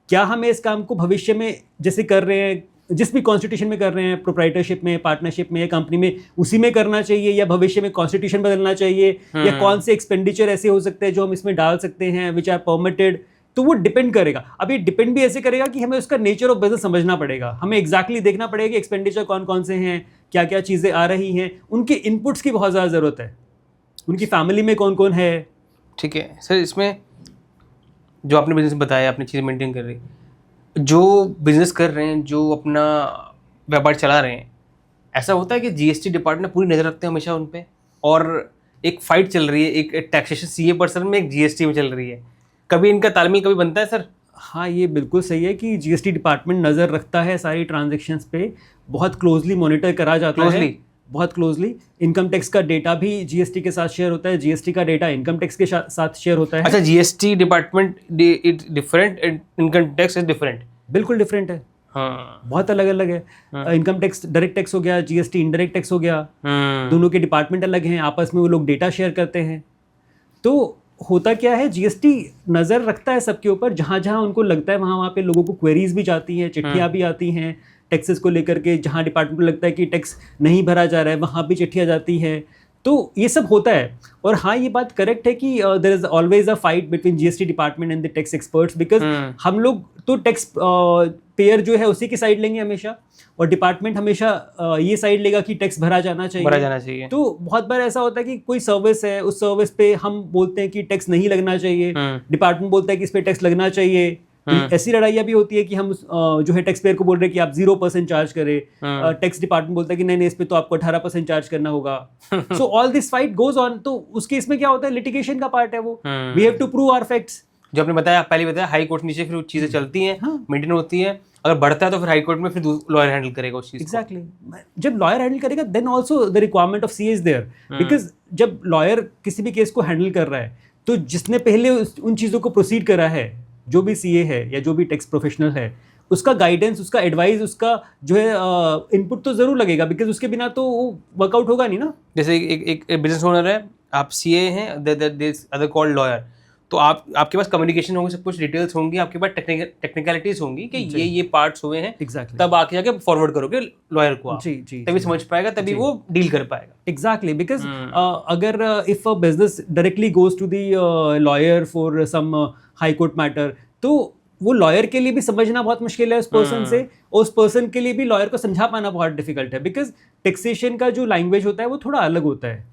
क्या हमें इस काम को भविष्य में जैसे कर रहे हैं, जिस भी कॉन्स्टिट्यूशन में कर रहे हैं, प्रोप्राइटरशिप में, पार्टनरशिप में या कंपनी में, उसी में करना चाहिए, या भविष्य में कॉन्स्टिट्यूशन बदलना चाहिए, या कौन से एक्सपेंडिचर ऐसे हो सकते हैं जो हम इसमें डाल सकते हैं विच आर परमिटेड। तो वो डिपेंड करेगा। अब ये डिपेंड भी ऐसे करेगा कि हमें उसका नेचर ऑफ बिजनेस समझना पड़ेगा, हमें एग्जैक्टली देखना पड़ेगा कि एक्सपेंडिचर कौन कौन से हैं, क्या क्या चीज़ें आ रही हैं, उनके इनपुट्स की बहुत ज़्यादा ज़रूरत है, उनकी फैमिली में कौन कौन है। ठीक है सर, इसमें जो आपने बिजनेस बताया, अपनी चीज़ मेंटेन कर रही, जो बिजनेस कर रहे हैं, जो अपना व्यापार चला रहे हैं, ऐसा होता है कि जीएसटी डिपार्टमेंट पूरी नज़र रखते हैं हमेशा उन पे, और एक फाइट चल रही है, एक टैक्सेशन सीए पर्सन में, एक जीएसटी में चल रही है, कभी इनका तालमेल कभी बनता है सर? हाँ, ये बिल्कुल सही है कि जीएसटी डिपार्टमेंट नज़र रखता है सारी ट्रांजैक्शंस पे, बहुत क्लोजली मॉनिटर करा जाता है, बहुत क्लोजली। इनकम टैक्स का डेटा भी जीएसटी के साथ शेयर होता है, जीएसटी का डेटा इनकम टैक्स के साथ शेयर होता है। अच्छा, GST department it different, income tax is different? बिल्कुल डिफरेंट है, हाँ, बहुत अलग अलग है। इनकम टैक्स डायरेक्ट टैक्स हो गया, जीएसटी इनडायरेक्ट टैक्स हो गया, दोनों के डिपार्टमेंट अलग हैं, आपस में वो लोग डेटा शेयर करते हैं। तो होता क्या है, जीएसटी नज़र रखता है सबके ऊपर, जहाँ जहाँ उनको लगता है वहाँ पे लोगों को क्वेरीज भी जाती हैं, चिट्ठियाँ भी आती हैं टैक्सेस को लेकर के, जहाँ डिपार्टमेंट को लगता है कि टैक्स नहीं भरा जा रहा है वहाँ भी चिट्ठियाँ जाती हैं। तो ये सब होता है। और हाँ, ये बात करेक्ट है कि there is always a fight between GST department and the tax experts, because हम लोग तो टैक्स पेयर जो है उसी की साइड लेंगे हमेशा, और डिपार्टमेंट हमेशा ये साइड लेगा कि टैक्स भरा जाना चाहिए। तो बहुत बार ऐसा होता है कि कोई सर्विस है, उस सर्विस पे हम बोलते हैं कि टैक्स नहीं लगना चाहिए, डिपार्टमेंट बोलता है कि इस पे टैक्स लगना चाहिए। ऐसी लड़ाइयाँ भी होती है कि हम जो है टैक्स पेयर को बोल रहे हैं कि आप 0% चार्ज करें, टैक्स डिपार्टमेंट बोलता है कि नहीं इस पे तो आपको 18% चार्ज करना होगा। So all this fight goes on. तो उस केस में क्या होता है, लिटिगेशन का पार्ट है वो, we have to prove our facts. जो आपने बताया, पहले बताया हाई कोर्ट नीचे फिर चीजें चलती हैं, मेंटेन होती हैं, अगर बढ़ता है तो फिर हाई कोर्ट में फिर लॉयर हैंडल करेगा उस चीज। एग्जैक्टली, जब लॉयर हैंडल करेगा then also the requirement of CA is there, because जब लॉयर किसी भी केस को हैंडल कर रहा है तो जिसने पहले उन चीज़ों को प्रोसीड करा है, जो भी सीए है या जो भी टैक्स प्रोफेशनल है, उसका गाइडेंस, उसका एडवाइस, उसका जो है इनपुट तो जरूर लगेगा, बिकॉज उसके बिना तो वर्कआउट होगा नहीं ना। जैसे एक बिजनेस ओनर है, आप सीए हैं, अदर कॉल्ड लॉयर, तो आपके पास कम्युनिकेशन होंगे, सब कुछ डिटेल्स होंगी, आपके पास टेक्निकलिटीज होंगी कि ये पार्ट्स हुए हैं, एग्जैक्टली, तब आके जाके फॉरवर्ड करोगे लॉयर को आप, जी, तभी समझ पाएगा, तभी वो डील कर पाएगा। एग्जैक्टली, बिकॉज अगर if a business directly goes to the lawyer for some high court matter, तो वो लॉयर के लिए भी समझना बहुत मुश्किल है उस पर्सन से, और उस पर्सन के लिए भी लॉयर को समझा पाना बहुत डिफिकल्ट है, बिकॉज टैक्सेशन का जो लैंग्वेज होता है वो थोड़ा अलग होता है,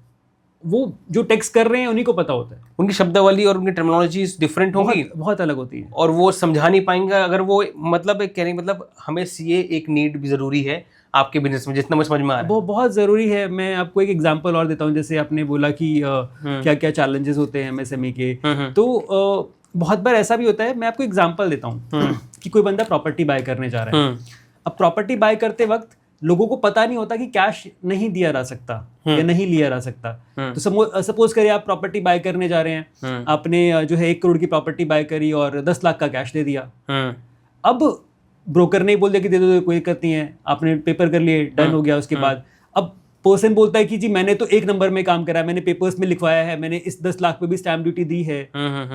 वो जो टैक्स कर रहे हैं उन्हीं को पता होता है, उनकी शब्दावली और उनकी टर्मिनोलॉजी डिफरेंट होगी, बहुत अलग होती है, और वो समझा नहीं पाएंगे। अगर वो मतलब कहने मतलब हमें सीए एक नीड भी जरूरी है आपके बिजनेस में, जितना मुझे समझ में आ रहा है, वो बहुत ज़रूरी है। मैं आपको एक एग्जांपल और देता हूँ, जैसे आपने बोला कि क्या क्या चैलेंजेस होते हैं एमएसएमई के, तो बहुत बार ऐसा भी होता है, मैं आपको एग्जांपल देता हूँ कि कोई बंदा प्रॉपर्टी बाय करने जा रहा है। अब प्रॉपर्टी बाय करते वक्त लोगों को पता नहीं होता कि कैश नहीं दिया जा सकता या नहीं लिया जा सकता। तो सपोज करिए आप प्रॉपर्टी बाय करने जा रहे हैं, आपने जो है 1 करोड़ की प्रॉपर्टी बाय करी और 10 लाख का कैश दे दिया। अब ब्रोकर ने बोल दिया कि दे दो, कोई दिक्कत नहीं है, आपने पेपर कर लिए, डन हो गया। उसके बाद अब पर्सन बोलता है कि जी मैंने तो 1 नंबर में काम करा है, मैंने पेपर्स में लिखवाया है, मैंने इस 10 लाख पे भी स्टैम्प ड्यूटी दी है।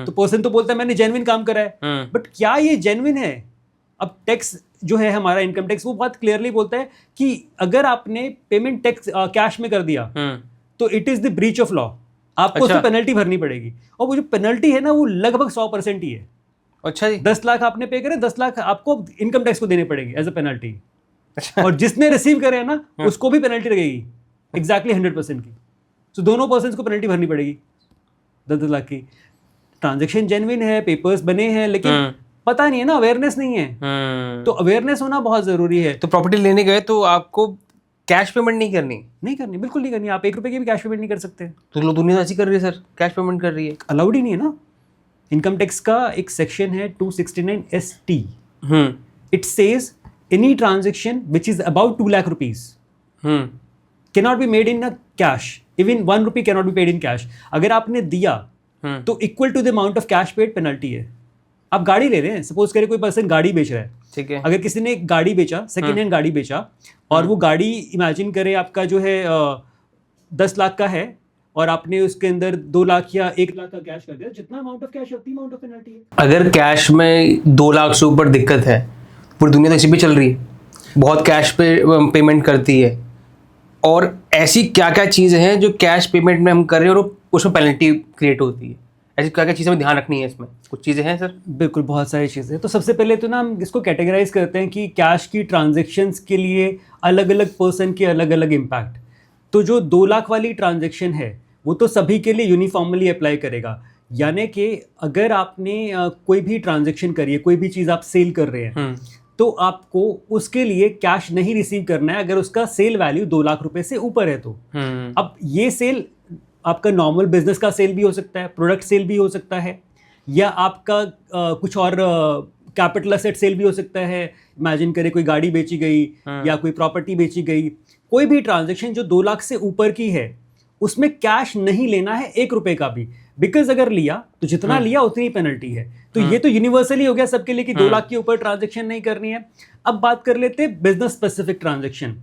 तो पर्सन तो बोलता है मैंने जेन्युइन काम करा है, बट क्या ये जेन्युइन है? अब टैक्स जो है हमारा इनकम टैक्स, वो बहुत क्लियरली बोलता है कि अगर आपने पेमेंट टैक्स कैश में कर दिया तो it is the breach of law, आपको उसमें पेनल्टी भरनी पड़ेगी, और वो जो पेनल्टी है ना वो लगभग 100% ही है। अच्छा जी, 10 लाख आपने पे करे, 10 लाख आपको इनकम टैक्स को देने पड़ेगी एज अ पेनल्टी। और जिसने रिसीव करे ना उसको भी पेनल्टी लगेगी एग्जैक्टली 100% की। तो दोनों पर्सन को पेनल्टी भरनी पड़ेगी 10 लाख की। ट्रांजेक्शन जेन्युइन है, पेपर्स बने हैं, लेकिन पता नहीं है ना, अवेयरनेस नहीं है। तो अवेयरनेस होना बहुत जरूरी है। तो प्रॉपर्टी लेने गए तो आपको कैश पेमेंट नहीं करनी, बिल्कुल नहीं करनी। आप 1 रुपए की भी कैश पेमेंट नहीं कर सकते। तो लोग दुनिया ऐसी कर रही है सर, कैश पेमेंट कर रही है, अलाउड ही नहीं है ना। इनकम टैक्स का एक सेक्शन है 269ST, it says any transaction which is about 2 lakh rupees cannot be made in a cash, even 1 rupee cannot be paid in cash। अगर आपने दिया तो equal to the amount of cash paid penalty है। आप गाड़ी ले रहे हैं, सपोज करें कोई पर्सन गाड़ी बेच रहा है, ठीक है, अगर किसी ने एक गाड़ी बेचा, सेकेंड हैंड गाड़ी बेचा, और वो गाड़ी इमेजिन करें आपका जो है 10 लाख का है, और आपने उसके अंदर 2 लाख या 1 लाख का कैश कर दिया, जितना अमाउंट ऑफ कैश है उतनी अमाउंट ऑफ पेनल्टी है। अगर कैश में 2 लाख से ऊपर दिक्कत है, पूरी दुनिया तो इसी पे चल रही है, बहुत कैश पे पेमेंट करती है, और ऐसी क्या क्या चीज़ें हैं जो कैश पेमेंट में हम कर रहे हैं और उसमें पेनल्टी क्रिएट होती है, ऐसी क्या क्या चीज़ें हमें ध्यान रखनी है इसमें? कुछ चीज़ें हैं सर? बिल्कुल, बहुत सारी चीज़ें। तो सबसे पहले तो ना हम इसको कैटेगराइज करते हैं कि कैश की ट्रांजेक्शन्स के लिए अलग अलग पर्सन के अलग अलग इम्पैक्ट। तो जो 2 लाख वाली ट्रांजेक्शन है वो तो सभी के लिए यूनिफॉर्मली अप्लाई करेगा, यानी कि अगर आपने कोई भी ट्रांजेक्शन करी है, कोई भी चीज़ आप सेल कर रहे हैं, तो आपको उसके लिए कैश नहीं रिसीव करना है अगर उसका सेल वैल्यू 2 लाख रुपए से ऊपर है तो। अब ये सेल आपका नॉर्मल बिजनेस का सेल भी हो सकता है, प्रोडक्ट सेल भी हो सकता है, या आपका कुछ और कैपिटल एसेट सेल भी हो सकता है। इमेजिन करें कोई गाड़ी बेची गई या कोई प्रॉपर्टी बेची गई, कोई भी ट्रांजेक्शन जो 2 लाख से ऊपर की है उसमें कैश नहीं लेना है 1 रुपए का भी, बिकॉज अगर लिया तो जितना लिया उतनी पेनल्टी है। तो ये तो यूनिवर्सली हो गया सबके लिए कि 2 लाख के ऊपर ट्रांजेक्शन नहीं करनी है। अब बात कर लेते हैं बिजनेस स्पेसिफिक ट्रांजेक्शन।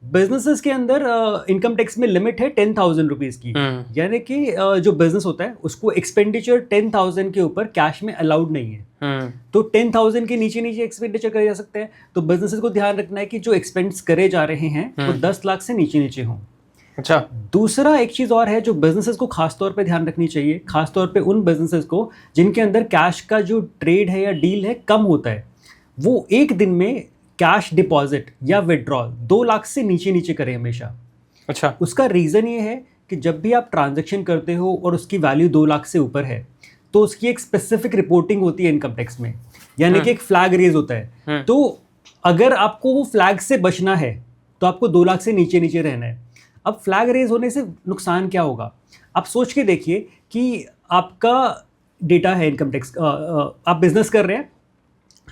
बिजनेसेस के अंदर इनकम टैक्स में लिमिट है 10,000 रुपीज की, यानी कि जो बिजनेस होता है उसको एक्सपेंडिचर 10,000 के ऊपर कैश में अलाउड नहीं है। तो 10,000 के नीचे नीचे एक्सपेंडिचर करे जा सकते हैं। तो बिजनेसेस को ध्यान रखना है कि जो एक्सपेंस करे जा रहे हैं वो 10 लाख से नीचे नीचे हों। अच्छा, दूसरा एक चीज़ और है जो बिजनेसेस को खास तौर पे ध्यान रखनी चाहिए, खास तौर पे उन बिजनेसेस को जिनके अंदर कैश का जो ट्रेड है या डील है कम होता है, वो एक दिन में कैश डिपॉजिट या विड्रॉल 2 लाख से नीचे नीचे करें हमेशा। अच्छा, उसका रीज़न ये है कि जब भी आप ट्रांजैक्शन करते हो और उसकी वैल्यू 2 लाख से ऊपर है तो उसकी एक स्पेसिफिक रिपोर्टिंग होती है इनकम टैक्स में, यानी कि एक फ्लैग रेज होता है। तो अगर आपको वो फ्लैग से बचना है तो आपको 2 लाख से नीचे नीचे रहना है। अब फ्लैग रेज होने से नुकसान क्या होगा, आप सोच के देखिए कि आपका डेटा है इनकम टैक्स, आप बिजनेस कर रहे हैं,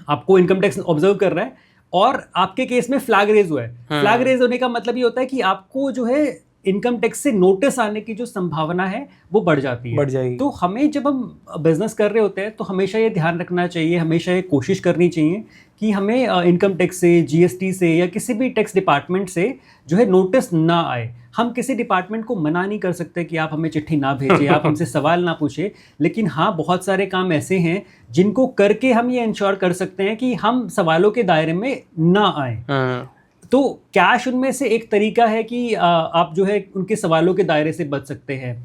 आपको इनकम टैक्स ऑब्जर्व कर रहा है, और आपके केस में फ्लैग रेज हुआ है। फ्लैग रेज होने का मतलब ये होता है कि आपको जो है इनकम टैक्स से नोटिस आने की जो संभावना है वो बढ़ जाती है, बढ़ जाएगी। तो हमें जब हम बिजनेस कर रहे होते हैं तो हमेशा ये ध्यान रखना चाहिए, हमेशा ये कोशिश करनी चाहिए कि हमें इनकम टैक्स से, जीएसटी से या किसी भी टैक्स डिपार्टमेंट से जो है नोटिस ना आए। हम किसी डिपार्टमेंट को मना नहीं कर सकते कि आप हमें चिट्ठी ना भेजें, आप हमसे सवाल ना पूछें, लेकिन हाँ बहुत सारे काम ऐसे हैं जिनको करके हम ये इंश्योर कर सकते हैं कि हम सवालों के दायरे में ना आए। तो कैश उनमें से एक तरीका है कि आप जो है उनके सवालों के दायरे से बच सकते हैं।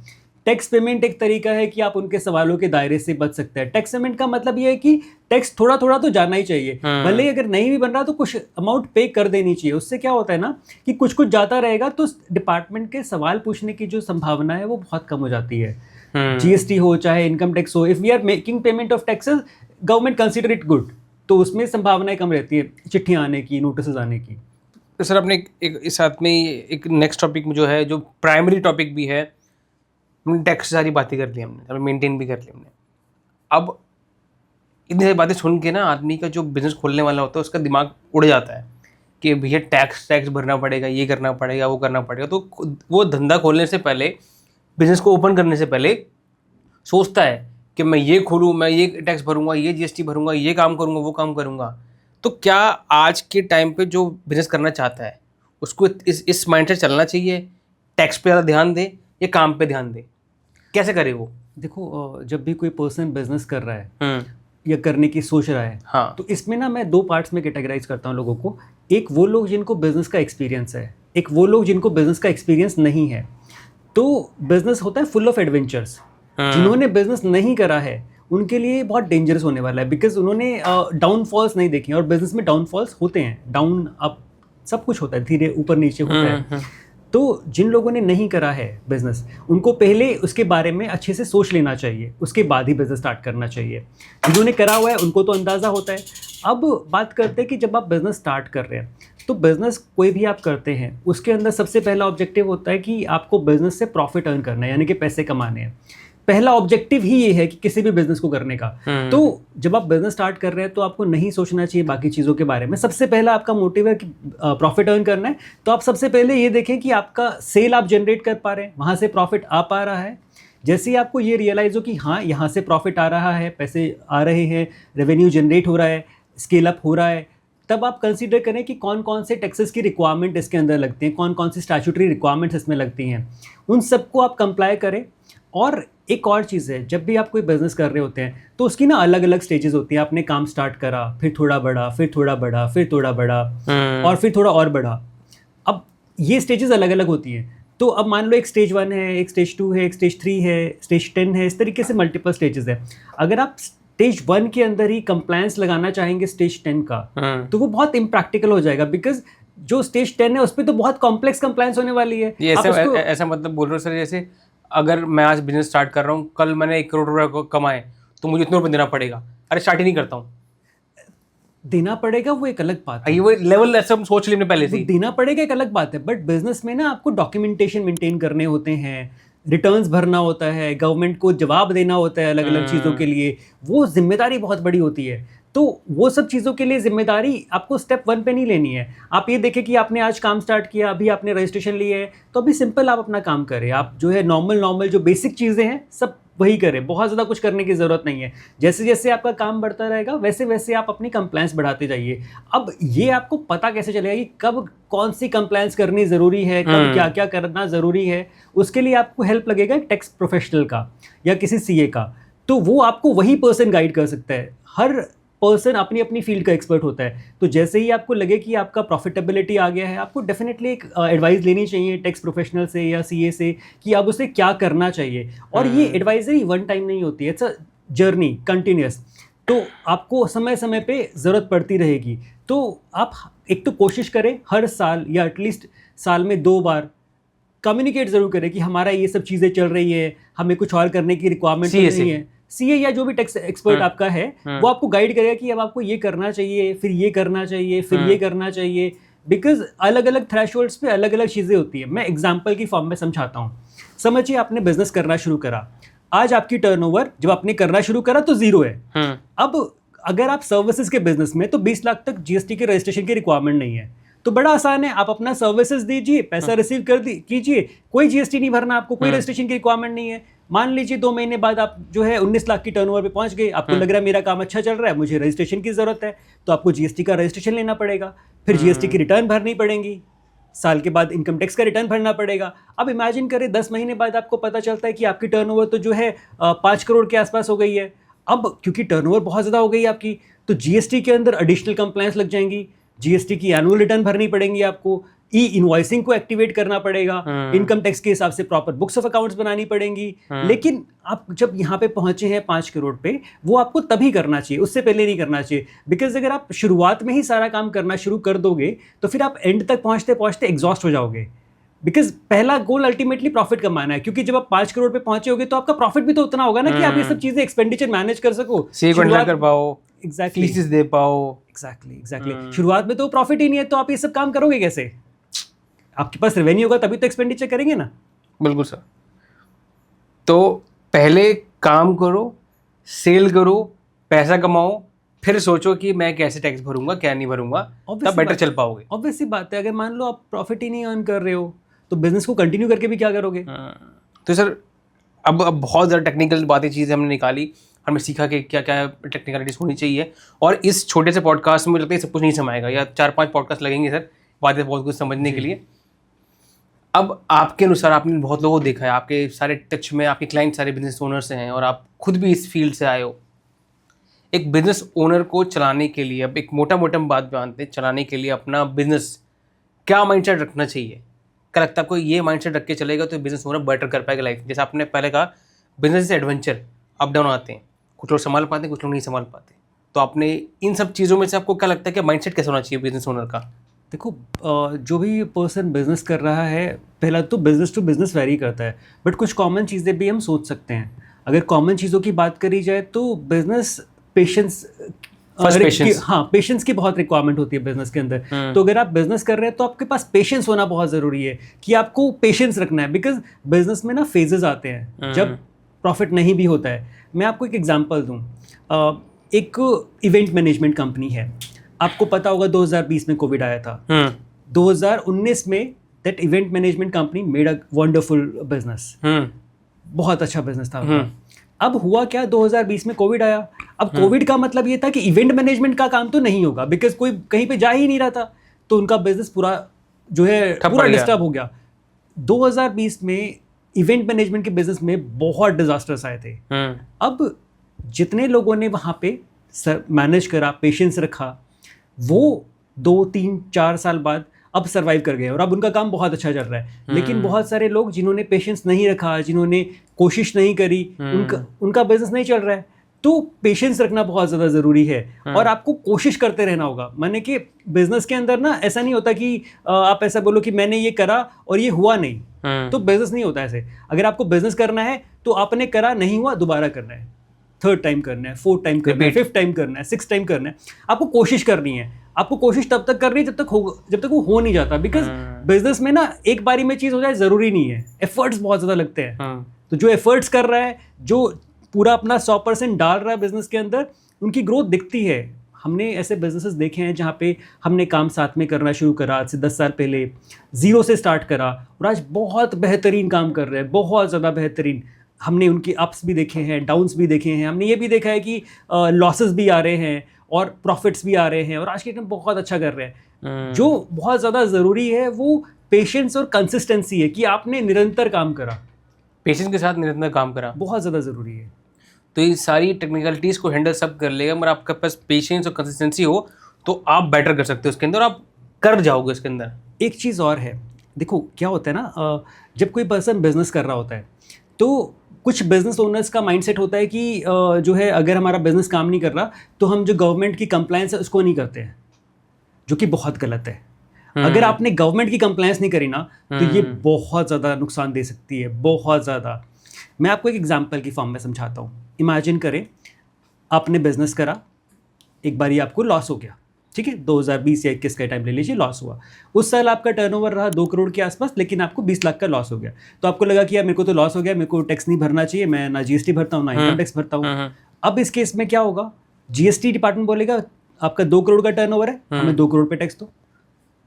टैक्स पेमेंट एक तरीका है कि आप उनके सवालों के दायरे से बच सकते हैं। टैक्स पेमेंट का मतलब ये है कि टैक्स थोड़ा थोड़ा तो जाना ही चाहिए, भले ही अगर नहीं भी बन रहा तो कुछ अमाउंट पे कर देनी चाहिए। उससे क्या होता है ना कि कुछ कुछ जाता रहेगा तो डिपार्टमेंट के सवाल पूछने की जो संभावना है वो बहुत कम हो जाती है। जीएसटी हो चाहे इनकम टैक्स हो, if we are making payment of taxes government consider it good, तो उसमें संभावनाएं कम रहती है चिट्ठियाँ आने की, नोटिस आने की। तो सर अपने एक इस साथ में एक नेक्स्ट टॉपिक में जो है, जो प्राइमरी टॉपिक भी है, हमने टैक्स सारी बातें कर ली, हमने मेंटेन भी कर ली हमने। अब इतनी सारी बातें सुन के ना आदमी का जो बिजनेस खोलने वाला होता है उसका दिमाग उड़ जाता है कि भैया टैक्स भरना पड़ेगा, ये करना पड़ेगा, वो करना पड़ेगा। तो वो धंधा खोलने से पहले, बिजनेस को ओपन करने से पहले सोचता है कि मैं ये खोलूँ, मैं ये टैक्स भरूंगा, ये जीएसटी भरूंगा, ये काम करूंगा, वो काम करूंगा। तो क्या आज के टाइम पे जो बिजनेस करना चाहता है उसको इस माइंड से चलना चाहिए, टैक्स पे ज़्यादा ध्यान दे या काम पे ध्यान दे, कैसे करे वो? देखो, जब भी कोई पर्सन बिजनेस कर रहा है या करने की सोच रहा है, हाँ, तो इसमें ना मैं 2 पार्ट्स में कैटेगराइज करता हूँ लोगों को। एक वो लोग जिनको बिजनेस का एक्सपीरियंस है, एक वो लोग जिनको बिजनेस का एक्सपीरियंस नहीं है। तो बिजनेस होता है फुल ऑफ एडवेंचर्स। जिन्होंने बिजनेस नहीं करा है उनके लिए बहुत डेंजरस होने वाला है, बिकॉज उन्होंने डाउनफॉल्स नहीं देखे, और बिजनेस में डाउनफॉल्स होते हैं, डाउन अप सब कुछ होता है, धीरे ऊपर नीचे होता है। तो जिन लोगों ने नहीं करा है बिजनेस, उनको पहले उसके बारे में अच्छे से सोच लेना चाहिए, उसके बाद ही बिजनेस स्टार्ट करना चाहिए। जिन्होंने करा हुआ है उनको तो अंदाज़ा होता है। अब बात करते हैं कि जब आप बिजनेस स्टार्ट कर रहे हैं, तो बिजनेस कोई भी आप करते हैं उसके अंदर सबसे पहला ऑब्जेक्टिव होता है कि आपको बिजनेस से प्रॉफिट अर्न करना है, यानी कि पैसे कमाने हैं। पहला ऑब्जेक्टिव ही ये है कि किसी भी बिजनेस को करने का। तो जब आप बिजनेस स्टार्ट कर रहे हैं तो आपको नहीं सोचना चाहिए बाकी चीज़ों के बारे में। सबसे पहला आपका मोटिव है कि प्रॉफिट अर्न करना है, तो आप सबसे पहले ये देखें कि आपका सेल आप जनरेट कर पा रहे हैं, वहाँ से प्रॉफिट आ पा रहा है। जैसे ही आपको ये रियलाइज़ हो कि हाँ यहाँ से प्रॉफिट आ रहा है, पैसे आ रहे हैं, रेवेन्यू जनरेट हो रहा है, स्केल अप हो रहा है, तब आप कंसीडर करें कि कौन कौन से टैक्सेस की रिक्वायरमेंट इसके अंदर लगती हैं, कौन कौन सी स्टैट्यूटरी रिक्वायरमेंट्स इसमें लगती हैं, उन सबको आप कंप्लाई करें। और एक और चीज़ है, जब भी आप कोई बिज़नेस कर रहे होते हैं तो उसकी ना अलग अलग स्टेजेस होती हैं। आपने काम स्टार्ट करा, फिर थोड़ा बड़ा, फिर थोड़ा बड़ा, फिर थोड़ा बड़ा, और फिर थोड़ा और बड़ा। अब ये स्टेजेस अलग अलग होती हैं। तो अब मान लो एक स्टेज 1 है, एक स्टेज 2 है, एक स्टेज 3 है, स्टेज 10 है, इस तरीके से मल्टीपल स्टेजेस है। अगर आप स्टेज 1 के अंदर ही कंप्लायंस लगाना चाहेंगे स्टेज 10 का, तो वो बहुत इम्प्रैक्टिकल हो जाएगा, बिकॉज जो स्टेज 10 है उस पर तो बहुत कॉम्प्लेक्स कंप्लायंस होने वाली है। ये ऐसा मतलब बोल रहे हो सर, जैसे अगर मैं आज बिजनेस स्टार्ट कर रहा हूँ, कल मैंने 1 करोड़ रुपये कमाए तो मुझे इतना रुपये देना पड़ेगा। अरे स्टार्ट ही नहीं करता हूँ, देना पड़ेगा वो एक अलग बात है। ये वो लेवल ऐसा हम सोच लेने पहले से, देना पड़ेगा एक अलग बात है। बट बिजनेस में ना आपको डॉक्यूमेंटेशन मेंटेन करने होते हैं, रिटर्न्स भरना होता है, गवर्नमेंट को जवाब देना होता है अलग अलग चीज़ों के लिए, वो जिम्मेदारी बहुत बड़ी होती है। तो वो सब चीज़ों के लिए जिम्मेदारी आपको स्टेप 1 पे नहीं लेनी है। आप ये देखें कि आपने आज काम स्टार्ट किया, अभी आपने रजिस्ट्रेशन लिया है, तो अभी सिंपल आप अपना काम करें। आप जो है नॉर्मल जो बेसिक चीज़ें हैं सब वही करें, बहुत ज़्यादा कुछ करने की ज़रूरत नहीं है। जैसे जैसे आपका काम बढ़ता रहेगा वैसे वैसे आप अपनी कंप्लायंस बढ़ाते जाइए। अब ये आपको पता कैसे चलेगा कि कब कौन सी कंप्लायंस करनी ज़रूरी है, कब क्या क्या करना ज़रूरी है, उसके लिए आपको हेल्प लगेगा टैक्स प्रोफेशनल का या किसी सीए का। तो वो आपको वही पर्सन गाइड कर सकता है। हर पर्सन अपनी अपनी फील्ड का एक्सपर्ट होता है। तो जैसे ही आपको लगे कि आपका प्रॉफिटेबिलिटी आ गया है, आपको डेफिनेटली एक एडवाइस लेनी चाहिए टैक्स प्रोफेशनल से या सीए से कि अब उसे क्या करना चाहिए। और ये एडवाइजरी 1 टाइम नहीं होती है, इट्स अ जर्नी, कंटिन्यूस। तो आपको समय समय पे ज़रूरत पड़ती रहेगी। तो आप एक तो कोशिश करें हर साल या एटलीस्ट साल में 2 बार कम्युनिकेट ज़रूर करें कि हमारा ये सब चीज़ें चल रही है, हमें कुछ और करने की रिक्वायरमेंट नहीं है। सीए या जो भी टैक्स एक्सपर्ट आपका है वो आपको गाइड करेगा कि अब आपको ये करना चाहिए, फिर ये करना चाहिए, फिर ये करना चाहिए। बिकॉज अलग अलग थ्रेशोल्ड्स पे अलग अलग चीज़ें होती है। मैं एग्जांपल की फॉर्म में समझाता हूँ। समझिए आपने बिजनेस करना शुरू करा, आज आपकी टर्नओवर जब आपने करना शुरू करा तो 0 है। अब अगर आप सर्विसेज के बिजनेस में, तो 20 लाख तक जीएसटी के रजिस्ट्रेशन की रिक्वायरमेंट नहीं है। तो बड़ा आसान है, आप अपना सर्विसेज दीजिए, पैसा रिसीव कीजिए, कोई जीएसटी नहीं भरना, आपको कोई रजिस्ट्रेशन की रिक्वायरमेंट नहीं है। मान लीजिए 2 महीने बाद आप जो है 19 लाख की टर्नओवर पे पहुंच गए, आपको लग रहा है मेरा काम अच्छा चल रहा है, मुझे रजिस्ट्रेशन की जरूरत है, तो आपको जीएसटी का रजिस्ट्रेशन लेना पड़ेगा, फिर जीएसटी की रिटर्न भरनी पड़ेगी, साल के बाद इनकम टैक्स का रिटर्न भरना पड़ेगा। अब इमेजिन करें 10 महीने बाद आपको पता चलता है कि आपकी टर्नओवर तो जो है 5 करोड़ के आसपास हो गई है। अब क्योंकि टर्नओवर बहुत ज़्यादा हो गई है आपकी, तो जीएसटी के अंदर एडिशनल कंप्लायंस लग जाएंगी, जीएसटी की एनुअल रिटर्न भरनी पड़ेंगी, आपको ई इनवॉइसिंग को एक्टिवेट करना पड़ेगा, इनकम टैक्स के हिसाब से प्रॉपर बुक्स ऑफ अकाउंट्स बनानी पड़ेंगी। लेकिन आप जब यहाँ पे पहुंचे हैं 5 करोड़ पे, वो आपको तभी करना चाहिए, उससे पहले नहीं करना चाहिए। बिकॉज अगर आप शुरुआत में ही सारा काम करना शुरू कर दोगे तो फिर आप एंड तक पहुंचते पहुंचते एग्जॉस्ट हो जाओगे। बिकॉज पहला गोल अल्टीमेटली प्रॉफिट कमाना है, क्योंकि जब आप 5 करोड़ पे पहुंचे होगे तो आपका प्रॉफिट भी तो उतना होगा ना कि आप ये सब चीजें एक्सपेंडिचर मैनेज कर सको, कर पाओ, एग्जैक्टली दे पाओ। एग्जैक्टली शुरुआत में तो प्रॉफिट ही नहीं है, तो आप ये सब काम करोगे कैसे? आपके पास रेवेन्यू होगा तभी तो एक्सपेंडिचर करेंगे ना। बिल्कुल सर। तो पहले काम करो, सेल करो, पैसा कमाओ, फिर सोचो कि मैं कैसे टैक्स भरूंगा, क्या नहीं भरूंगा, तब बेटर चल पाओगे। ऑब्वियस सी बात है। अगर मान लो आप प्रॉफिट ही नहीं अर्न कर रहे हो तो बिजनेस को कंटिन्यू करके भी क्या करोगे? तो सर अब बहुत ज़्यादा टेक्निकल बातें चीज़ें हमने निकाली, हमने सीखा कि क्या क्या टेक्निकलिटीज़ होनी चाहिए। और इस छोटे से पॉडकास्ट में मुझे लगता है सब कुछ नहीं समाएगा, या 4-5 पॉडकास्ट लगेंगे सर बातें बहुत कुछ समझने के लिए। अब आपके अनुसार आपने बहुत लोगों को देखा है, आपके सारे टच में आपके क्लाइंट सारे बिजनेस ओनर्स हैं और आप खुद भी इस फील्ड से आए हो। एक बिजनेस ओनर को चलाने के लिए, अब एक मोटा बात जानते हैं, चलाने के लिए अपना बिजनेस क्या माइंडसेट रखना चाहिए? क्या लगता है आपको ये माइंडसेट रख के चलेगा तो बिजनेस ओनर बेटर कर पाएगा लाइफ? जैसे आपने पहले कहा, बिजनेस एडवेंचर, अप डाउन आते हैं, कुछ लोग संभाल पाते हैं, कुछ लोग नहीं संभाल पाते। तो आपने इन सब चीज़ों में से आपको क्या लगता है कि माइंडसेट कैसा होना चाहिए बिजनेस ओनर का? देखो जो भी पर्सन बिजनेस कर रहा है, पहला तो बिजनेस टू बिजनेस वेरी करता है, बट कुछ कॉमन चीज़ें भी हम सोच सकते हैं। अगर कॉमन चीज़ों की बात करी जाए तो बिजनेस पेशेंस, हाँ पेशेंस की बहुत रिक्वायरमेंट होती है बिजनेस के अंदर। तो अगर आप बिजनेस कर रहे हैं तो आपके पास पेशेंस होना बहुत ज़रूरी है कि आपको पेशेंस रखना है, बिकॉज बिजनेस में ना फेजेस आते हैं जब प्रॉफिट नहीं भी होता है। मैं आपको एक एग्जांपल दूं, एक इवेंट मैनेजमेंट कंपनी है, आपको पता होगा 2020 में कोविड आया था, 2019 में that event management company made a wonderful business, बहुत अच्छा बिजनेस था उनका। अब हुआ क्या, 2020 में कोविड आया। अब कोविड का मतलब ये था कि इवेंट मैनेजमेंट का काम तो नहीं होगा, बिकॉज कोई कहीं पे जा ही नहीं रहा था, तो उनका बिजनेस पूरा जो है पूरा डिस्टर्ब हो गया। 2020 में इवेंट मैनेजमेंट के बिजनेस में बहुत डिजास्टर्स आए थे। अब जितने लोगों ने वहाँ पे मैनेज करा, पेशेंस रखा, वो 2, 3, 4 साल बाद अब सर्वाइव कर गए और अब उनका काम बहुत अच्छा चल रहा है। लेकिन बहुत सारे लोग जिन्होंने पेशेंस नहीं रखा, जिन्होंने कोशिश नहीं करी, उनका बिजनेस नहीं चल रहा है। तो पेशेंस रखना बहुत ज़्यादा ज़रूरी है और आपको कोशिश करते रहना होगा। माने कि बिजनेस के अंदर ना ऐसा नहीं होता कि आप ऐसा बोलो कि मैंने ये करा और ये हुआ नहीं, तो बिजनेस नहीं होता ऐसे। अगर आपको बिजनेस करना है तो आपने करा, नहीं हुआ, दोबारा करना है, 3rd टाइम करना है, 4th टाइम करना है, 5th टाइम करना है, 6th टाइम करना है। आपको कोशिश करनी है। आपको कोशिश तब तक करनी है जब तक वो हो नहीं जाता, बिकॉज बिजनेस में ना एक बारी में चीज़ हो जाए ज़रूरी नहीं है, एफर्ट्स बहुत ज़्यादा लगते हैं। तो जो एफर्ट्स कर रहा है, जो पूरा अपना 100% डाल रहा है बिजनेस के अंदर, उनकी ग्रोथ दिखती है। हमने ऐसे बिजनेसेस देखे हैं जहाँ पे हमने काम साथ में करना शुरू करा, आज से 10 साल पहले 0 से स्टार्ट करा और आज बहुत बेहतरीन काम कर रहे हैं, बहुत ज़्यादा बेहतरीन। हमने उनके अप्स भी देखे हैं, डाउन्स भी देखे हैं, हमने ये भी देखा है कि लॉसेस भी आ रहे हैं और प्रॉफिट्स भी आ रहे हैं, और आज के टाइम बहुत अच्छा कर रहे हैं। जो बहुत ज़्यादा ज़रूरी है वो पेशेंस और कंसिस्टेंसी है, कि आपने निरंतर काम करा, पेशेंस के साथ निरंतर काम करा, बहुत ज़्यादा ज़रूरी है। तो ये सारी टेक्निकलिटीज़ को हैंडल सब कर लेगा, मगर आपके पास पेशेंस और कंसिस्टेंसी हो तो आप बेटर कर सकते हो उसके अंदर, आप कर जाओगे उसके अंदर। एक चीज़ और है, देखो क्या होता है ना, जब कोई पर्सन बिजनेस कर रहा होता है तो कुछ बिजनेस ओनर्स का माइंडसेट होता है कि जो है अगर हमारा बिजनेस काम नहीं कर रहा तो हम जो गवर्नमेंट की कंप्लायंस है उसको नहीं करते हैं, जो कि बहुत गलत है। अगर आपने गवर्नमेंट की कंप्लायंस नहीं करी ना तो ये बहुत ज़्यादा नुकसान दे सकती है, बहुत ज़्यादा। मैं आपको एक एग्जांपल की फॉर्म में समझाता हूँ। इमेजिन करें आपने बिजनेस करा, एक बारी आपको लॉस हो गया, ठीक है, 2020 या 21 का टाइम ले लीजिए, लॉस हुआ। उस साल आपका टर्नओवर रहा 2 करोड़ के आसपास, लेकिन आपको 20 लाख का लॉस हो गया। तो आपको लगा कि यार मेरे को तो लॉस हो गया, मेरे को टैक्स नहीं भरना चाहिए, मैं ना जीएसटी भरता हूँ ना इनकम टैक्स भरता हूँ। अब इस केस में क्या होगा, जीएसटी डिपार्टमेंट बोलेगा आपका 2 करोड़ का टर्नओवर है, हमें 2 करोड़ पे टैक्स दो।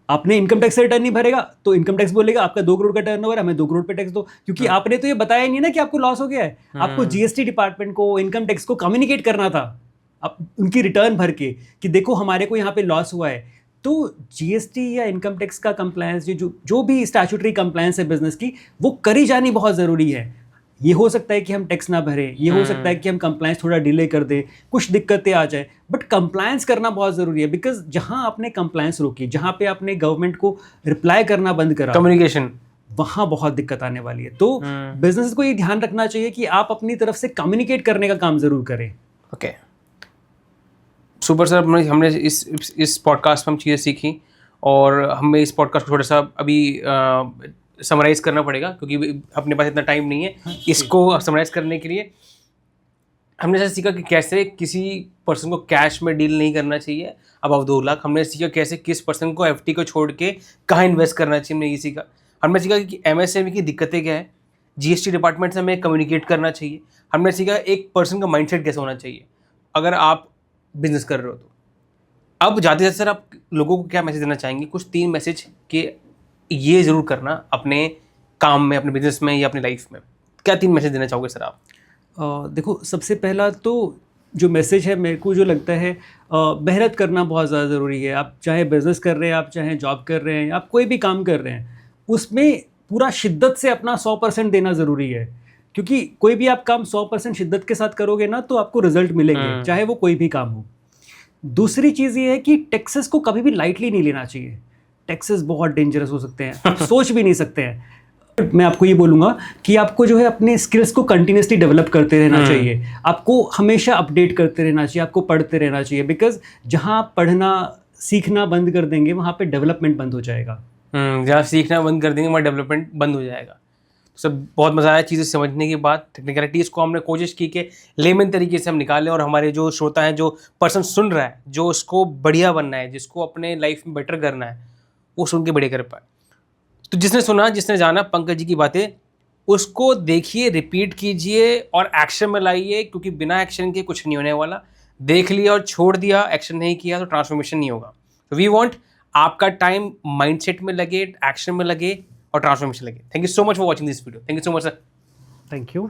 आपने इनकम टैक्स से रिटर्न नहीं भरेगा तो इनकम टैक्स बोलेगा आपका 2 करोड़ का टर्नओवर है, हमें 2 करोड़ पे टैक्स दो, क्योंकि आपने तो ये बताया नहीं ना कि आपको लॉस हो गया है। आपको जीएसटी डिपार्टमेंट को, इनकम टैक्स को कम्युनिकेट करना था, आप उनकी रिटर्न भर के, कि देखो हमारे को यहाँ पे लॉस हुआ है। तो जीएसटी या इनकम टैक्स का कंप्लायंस, जो भी स्टैट्यूटरी कंप्लायंस है बिजनेस की, वो करी जानी बहुत ज़रूरी है। ये हो सकता है कि हम टैक्स ना भरें, ये हो सकता है कि हम कंप्लायंस थोड़ा डिले कर दें, कुछ दिक्कतें आ जाए, बट कंप्लायंस करना बहुत ज़रूरी है। बिकॉज जहाँ आपने कंप्लायंस रोकी, जहाँ पे आपने गवर्नमेंट को रिप्लाई करना बंद करा, कम्युनिकेशन, वहाँ बहुत दिक्कत आने वाली है। तो बिजनेस को ये ध्यान रखना चाहिए कि आप अपनी तरफ से कम्युनिकेट करने का काम ज़रूर करें। ओके, सुपर सर, हमने इस पॉडकास्ट में हम चीज़ें सीखी और हमें इस पॉडकास्ट को थोड़ा सा अभी समराइज़ करना पड़ेगा, क्योंकि अपने पास इतना टाइम नहीं है इसको समराइज़ करने के लिए। हमने जैसे सीखा कि कैसे किसी पर्सन को कैश में डील नहीं करना चाहिए अबव 2 लाख। हमने सीखा कैसे किस पर्सन को एफडी को छोड़ के कहाँ इन्वेस्ट करना चाहिए, हमने ये सीखा। हमने सीखा कि एमएसएमई की दिक्कतें क्या है, जीएसटी डिपार्टमेंट से हमें कम्युनिकेट करना चाहिए। हमने सीखा एक पर्सन का माइंडसेट कैसे होना चाहिए अगर आप बिजनेस कर रहे हो। तो अब जाते जाते सर आप लोगों को क्या मैसेज देना चाहेंगे, कुछ 3 मैसेज के ये ज़रूर करना अपने काम में, अपने बिजनेस में या अपनी लाइफ में, क्या 3 मैसेज देना चाहोगे सर आप? देखो, सबसे पहला तो जो मैसेज है, मेरे को जो लगता है, मेहनत करना बहुत ज़्यादा ज़रूरी है। आप चाहे बिज़नेस कर रहे हैं, आप चाहे जॉब कर रहे हैं, आप कोई भी काम कर रहे हैं, उसमें पूरा शिद्दत से अपना 100% देना ज़रूरी है। क्योंकि कोई भी आप काम 100% शिद्दत के साथ करोगे ना तो आपको रिजल्ट मिलेंगे, चाहे वो कोई भी काम हो। दूसरी चीज़ ये है कि टैक्सेस को कभी भी लाइटली नहीं लेना चाहिए। टैक्सेस बहुत डेंजरस हो सकते हैं, आप सोच भी नहीं सकते हैं। मैं आपको ये बोलूँगा कि आपको जो है अपने स्किल्स को कंटिन्यूसली डेवलप करते रहना चाहिए, आपको हमेशा अपडेट करते रहना चाहिए, आपको पढ़ते रहना चाहिए। बिकॉज जहाँ पढ़ना सीखना बंद कर देंगे वहाँ पे डेवलपमेंट बंद हो जाएगा। जहाँ सीखना बंद कर देंगे वहाँ डेवलपमेंट बंद हो जाएगा। सब बहुत मज़ा आया चीज़ें समझने के बाद। टेक्निकलिटीज़ को हमने कोशिश की कि लेमन तरीके से हम निकालें, और हमारे जो श्रोता हैं, जो पर्सन सुन रहा है, जो उसको बढ़िया बनना है, जिसको अपने लाइफ में बेटर करना है, वो सुन के बढ़िया कर पाए। तो जिसने सुना, जिसने जाना पंकज जी की बातें, उसको देखिए, रिपीट कीजिए और एक्शन में लाइए, क्योंकि बिना एक्शन के कुछ नहीं होने वाला। देख लिया और छोड़ दिया, एक्शन नहीं किया तो ट्रांसफॉर्मेशन नहीं होगा। तो वी वांट आपका टाइम माइंडसेट में लगे, एक्शन में लगे और ट्रांसफॉर्मेशन लगे। Thank you so much for watching this video. Thank you so much sir. Thank you.